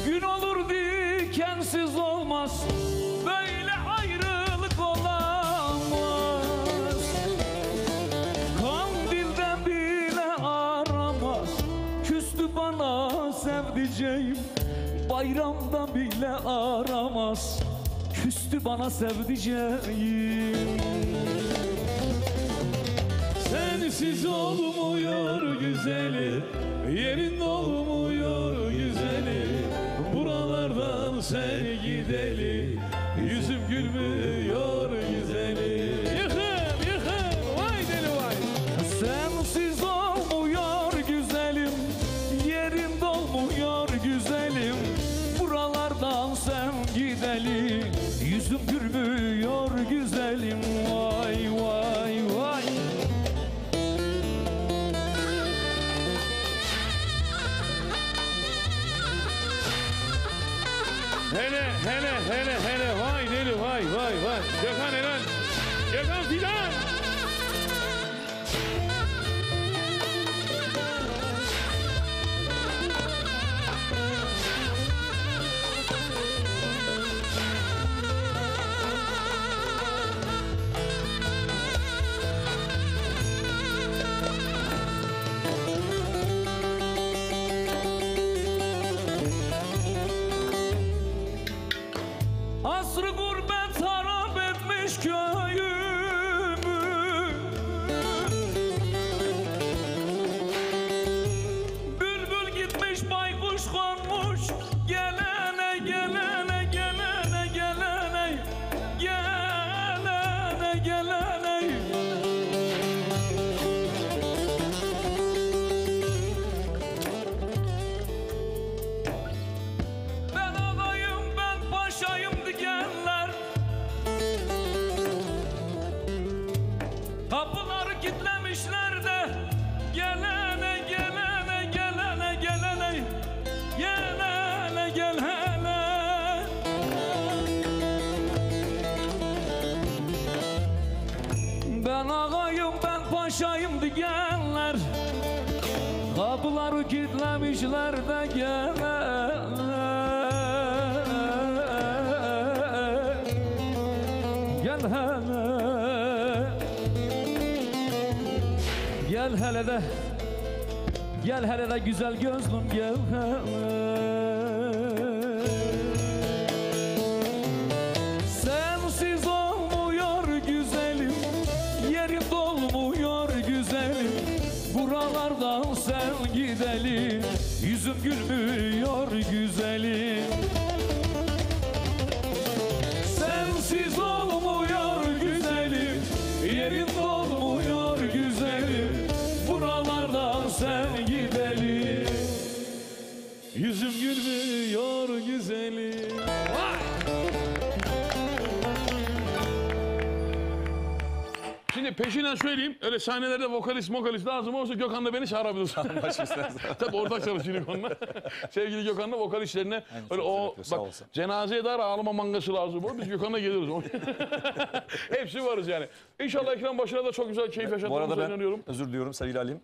Gün olur dikensiz olmaz, böyle ayrılık olamaz. Kandilden bile aramaz, küstü bana sevdiceğim. Bayramda bile bile aramaz. Küstü bana sevdiceğim. Sensiz olmuyor güzelim, yerin olmuyor güzelim. Buralardan sen gideli, yüzüm gülmüyor güzelim. Yıkın, yıkın. Vay deli vay. Sensiz olmuyor güzelim, yerin dolmuyor güzelim. Buralardan sen gideli, yüzüm gülmüyor güzelim. Vay vay vay. Hele vay deli vay vay vay. Gökhan helal. Gökhan filan. Asrı gurbet harap etmiş köyümü. Bülbül gitmiş baykuş konmuş. Gelene gelene gelene gelene gelene gelene. Ben ağayım ben paşayım diyenler, kapıları kilitlemişler de gelene gelene gelene gelene gelene gelene. Ben ağayım ben paşayım diyenler, kapıları kilitlemişler de gelene gel hele. Gel hele de, gel hele de güzel gözlüm gel hele. Sensiz olmuyor güzelim, yerim dolmuyor güzelim. Buralardan sen gideli, yüzüm gülmüyor güzelim. Sensiz olmuyor güzelim, yerin dolmuyor güzelim. Buralardan sen gideli, yüzüm gülmüyor güzelim. Şimdi peşinden söyleyeyim. Öyle sahnelerde vokalist lazım olursa Gökhan'la beni çağırabilirsin. Tabii ortak çalışıyoruz onunla. Sevgili Gökhan'la vokalistlerine öyle o bak cenazeye dar ağlama mangası lazım olur. Biz Gökhan'la geliriz. Hepsi varız yani. İnşallah ekran başına da çok güzel keyif Bu arada yaşadığımıza ben inanıyorum. özür diliyorum sevgili Halim,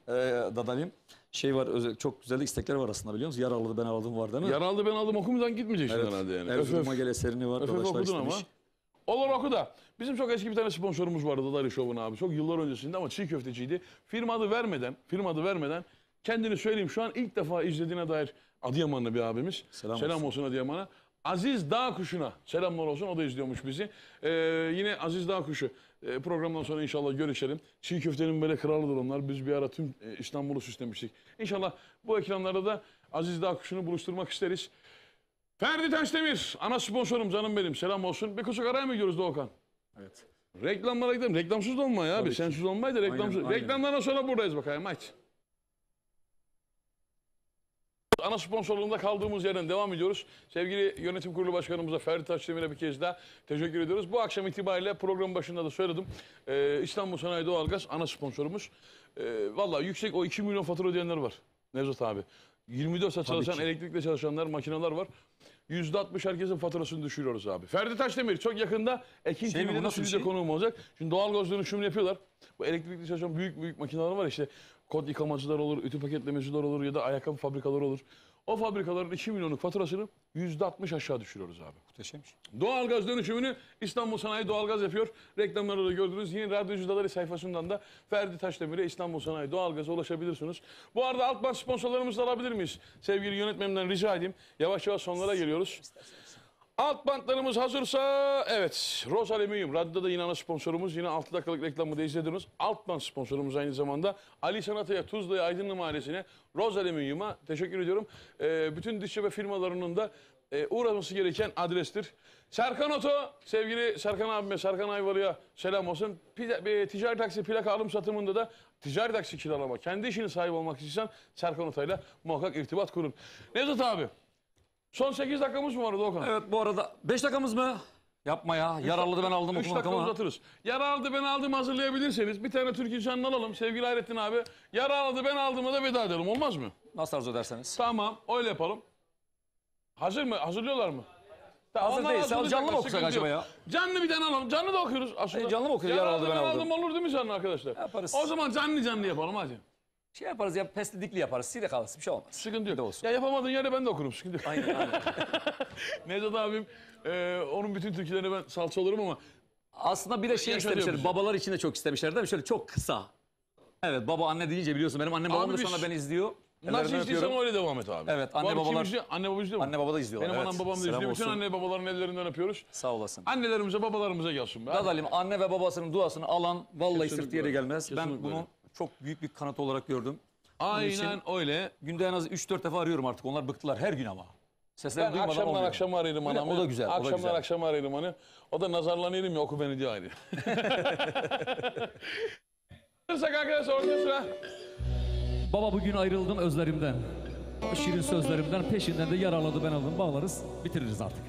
Dadalim. Şey var, çok güzel istekler var aslında biliyor musun? Yaralı ben ağladım var değil mi? Yaralı ben aldım okumadan gitmeyeceksin Evet. herhalde yani. Erzurum'a gel eserini var. Öf Arkadaşlar okudun ama. istemiş. Olur oku da. Bizim çok eski bir tane sponsorumuz vardı Dadali Show'un abi. Çok yıllar öncesinde ama çiğ köfteciydi. Firma adı vermeden kendini söyleyeyim şu an ilk defa izlediğine dair Adıyamanlı bir abimiz. Selam olsun Adıyaman'a. Aziz Dağkuşu'na selamlar olsun. O da izliyormuş bizi. Yine Aziz Dağkuşu. Programdan sonra inşallah görüşelim. Çiğ köftenin böyle kralıdır onlar. Biz bir ara tüm İstanbul'u süslemiştik. İnşallah bu ekranlarda da Aziz Dağkuşu'nu buluşturmak isteriz. Ferdi Taşdemir, ana sponsorum canım benim. Selam olsun. Bir küçük araya mı gidiyoruz Doğukan? Evet. Reklamlara gidelim. Reklamsız da olma ya abi. Tabii ki. Sensiz olmaydı reklamsız. Aynen, aynen. Reklamlardan sonra buradayız bakayım. Hadi. Ana sponsorluğunda kaldığımız yerden devam ediyoruz. Sevgili yönetim kurulu başkanımıza Ferdi Taşdemir'e bir kez daha teşekkür ediyoruz. Bu akşam itibariyle program başında da söyledim. İstanbul Sanayi Doğalgaz ana sponsorumuz. Vallahi yüksek o 2 milyon fatura ödeyenler var. Nevzat abi. 24 saat çalışan, elektrikle çalışanlar, makineler var. %60 herkesin faturasını düşürüyoruz abi. Ferdi Taşdemir çok yakında Ekin Şey mi, TV'de bu nasıl bir stüdyo şey? konuğum olacak. Şimdi doğalgaz dönüşümünü yapıyorlar. Bu elektrikli çalışan büyük makineler var işte. Kod yıkamacılar olur, ütü paketlemeciler olur ya da ayakkabı fabrikaları olur. O fabrikaların 2 milyonluk faturasını %60 aşağı düşürüyoruz abi. Muhteşemmiş. Doğalgaz dönüşümünü İstanbul Sanayi Doğalgaz yapıyor. Reklamları da gördünüz. Yine Radyocu Dadali sayfasından da Ferdi Taşdemir'e İstanbul Sanayi Doğalgaz'a ulaşabilirsiniz. Bu arada alt baş sponsorlarımızı da alabilir miyiz? Sevgili yönetmenimden rica edeyim. Yavaş yavaş sonlara geliyoruz. Alt bantlarımız hazırsa evet. Roz Alüminyum. Radyoda da yine ana sponsorumuz. Yine 6 dakikalık reklamı da izlediniz. Alt bant sponsorumuz aynı zamanda. Ali Sanat'a, Tuzla'ya, Aydınlı Mahallesi'ne, Roz Alüminyum'a teşekkür ediyorum. Bütün dış cephe firmalarının da uğraması gereken adrestir. Serkan Oto, sevgili Serkan abime, Serkan Ayvalı'ya selam olsun. Ticari taksi plaka alım satımında da ticari taksi kiralama, kendi işinin sahibi olmak istiyorsan Serkan Oto'yla muhakkak irtibat kurun. Nevzat abi, son 8 dakikamız mı var Doğukan? Evet bu arada 5 dakikamız mı? Yapma ya. Yararlı ben aldım 3 okumak dakika ama. uzatırız. Yararlı ben aldım hazırlayabilirseniz bir tane Türk insanını alalım sevgili Hayrettin abi. Yararlı ben aldığıma da veda edelim, olmaz mı? Nasıl arzu ederseniz. Tamam, öyle yapalım. Hazır mı? Hazırlıyorlar mı? Hazır Onlar değilse hazırlayacaklar, canlı mı okusak sıkıntı acaba yok. ya? Canlı bir tane alalım. Canlı da okuyoruz aslında. Canlı mı okuyoruz? Yararlı ben aldım. Olur değil mi canlı arkadaşlar? Yaparız. O zaman canlı yapalım hadi. Şey yaparız ya, pesli dikli yaparız. Sile kalırsın, bir şey olmaz. Sıkıntı yok. Bir de olsun. Ya yapamadığın yerde ben de okurum. Sıkıntı yok. Aynen aynen. Nevzat abim, onun bütün türkülerine ben salça olurum ama Aslında bir de şey Yaşanıyor istemişler. bize. Babalar için de çok istemişler değil mi? Şöyle çok kısa. Evet, baba anne deyince biliyorsun benim annem babam da biz- sonra beni izliyor. nasıl Ellerinden istiyorsan öpüyorum. öyle devam et abi. Evet, Bu anne arada kim babalar- izliyor? Anne baba izliyor mu? Anne baba da izliyorlar. Benim evet. anam babam da Selam izliyor. Bütün olsun. anne babaların ellerinden öpüyoruz. Sağ olasın. Annelerimize babalarımıza gelsin be. Dadalim anne ve babasının duasını alan vallahi Kesinlikle sırt yere öyle. gelmez. Ben Kesinlikle bunu öyle. çok büyük bir kanıt olarak gördüm. Bunun için Aynen öyle. günde en az 3-4 defa arıyorum artık. Onlar bıktılar her gün ama. Seslerini Ben duymadan akşamlar olmuyor. akşam arayırım Öyle, anamı. o da güzel, o da Akşamlar güzel. akşam arayırım onu. O da nazarlanıyorum ya, oku beni diye ayrı. Arkadaşlar orkestra. Baba bugün ayrıldım özlerimden. O şirin sözlerimden peşinden de yaraladı ben aldım. Bağlarız, bitiririz artık.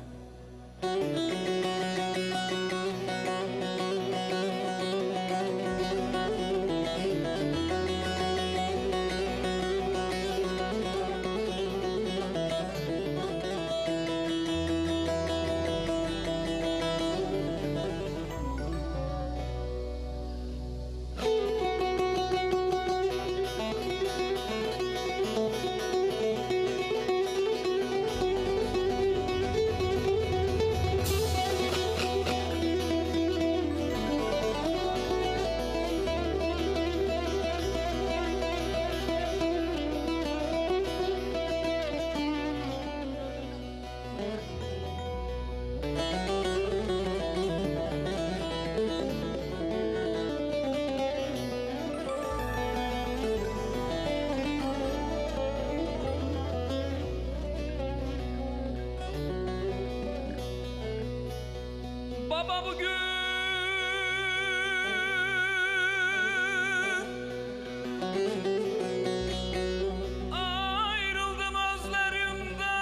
Baba bugün ayrıldım özlerimden,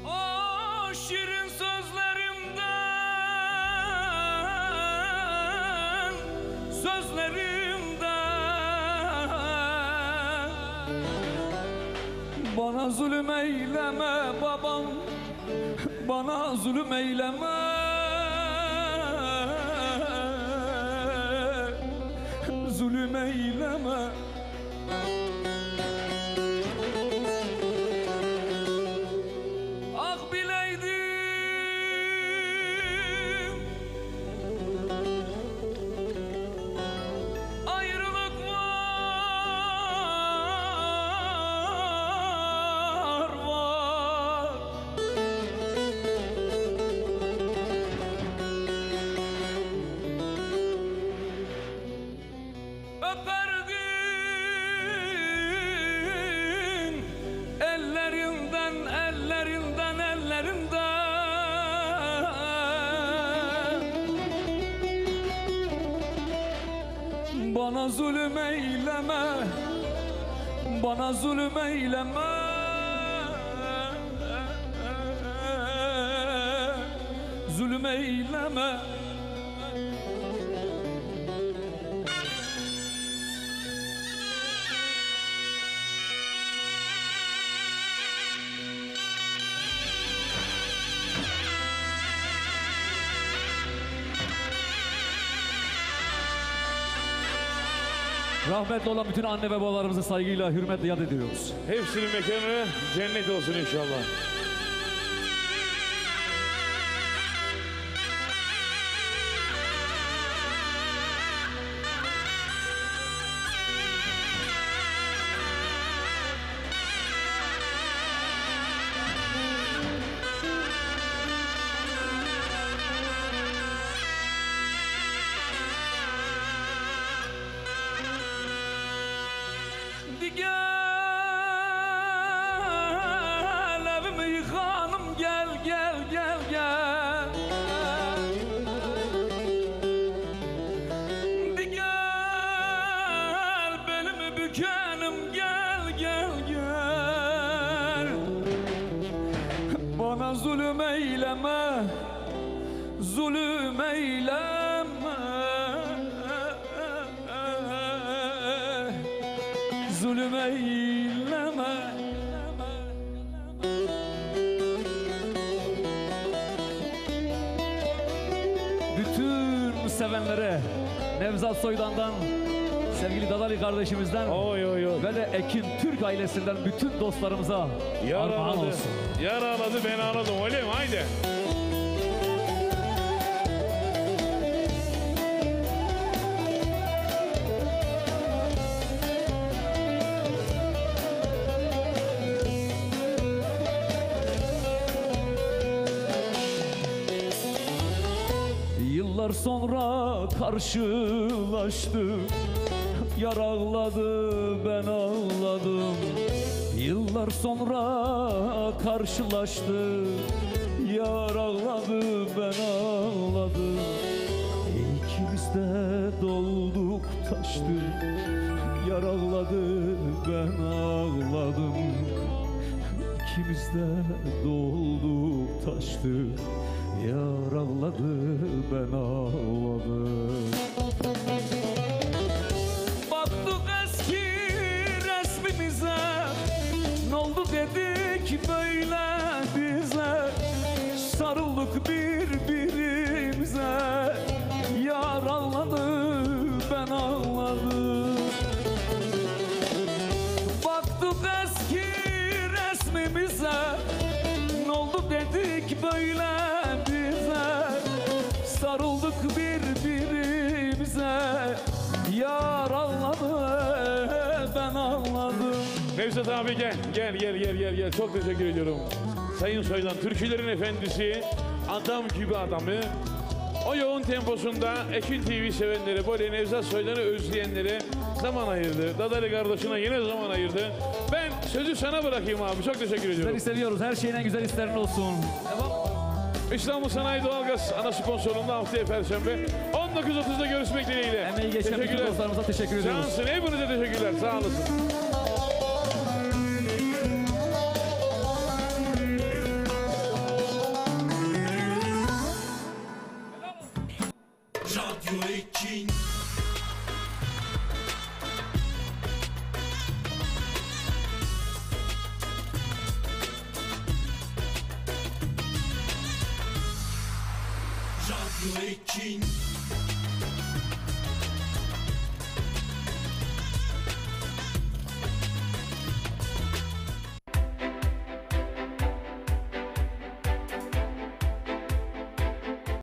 o şirin sözlerimden. Bana zulüm eyleme babam, bana zulüm eyleme. Zulüm eyleme. Ah bileydim ayrılık var. Öperdim ellerinden, ellerinden, ellerinden. Bana zulüm eyleme, bana zulüm eyleme. Zulüm eyleme. Rahmetli olan bütün anne ve babalarımızı saygıyla, hürmetle yad ediyoruz. Hepsinin mekanı cennet olsun inşallah. zulüm eyleme, zulüm eyleme, zulüm eyleme. Bütün sevenlere Nevzat Soydan'dan, sevgili Dadali kardeşimizden Oy oy oy. ve de Ekin Türk ailesinden bütün dostlarımıza armağan Yaraladı. olsun. Yaraladı, ben anladım. Öyle mi? Haydi. Yıllar sonra karşılaştık, yar ağladı ben ağladım. Yıllar sonra karşılaştık, yar ağladı ben ağladım. İkimiz de dolduk taştık, yar ağladı ben ağladım. İkimiz de dolduk taştık, yar ağladı ben ağladım. Baktık eski resmimize, ne oldu dedik böyle bize. Sarıldık birbirimize, yar ağladı ben ağladım. Baktık eski resmimize, ne oldu dedik böyle bize. Sarıldık birbirimize, yar ağladı ben ağladım. Nevzat abi gel. Gel. Çok teşekkür ediyorum. Sayın Soydan, türkülerin efendisi, adam gibi adamı. O yoğun temposunda Ekin TV sevenlere, böyle Nevzat Soydan'ı özleyenlere zaman ayırdı. Dadali kardeşine yine zaman ayırdı. Ben sözü sana bırakayım abi. Çok teşekkür ediyorum. Sizleri seviyoruz. Her şeyin en güzel hislerin olsun. İstanbul Sanayi Doğalgaz ana sponsorluğunda haftaya Perşembe 19.30'da görüşmek dileğiyle. Emeği geçen bütün Teşekkürler. dostlarımıza teşekkür ediyoruz. Cansın, hepinize teşekkürler. Sağ olasın. Radyo Ekin. Radyo Ekin.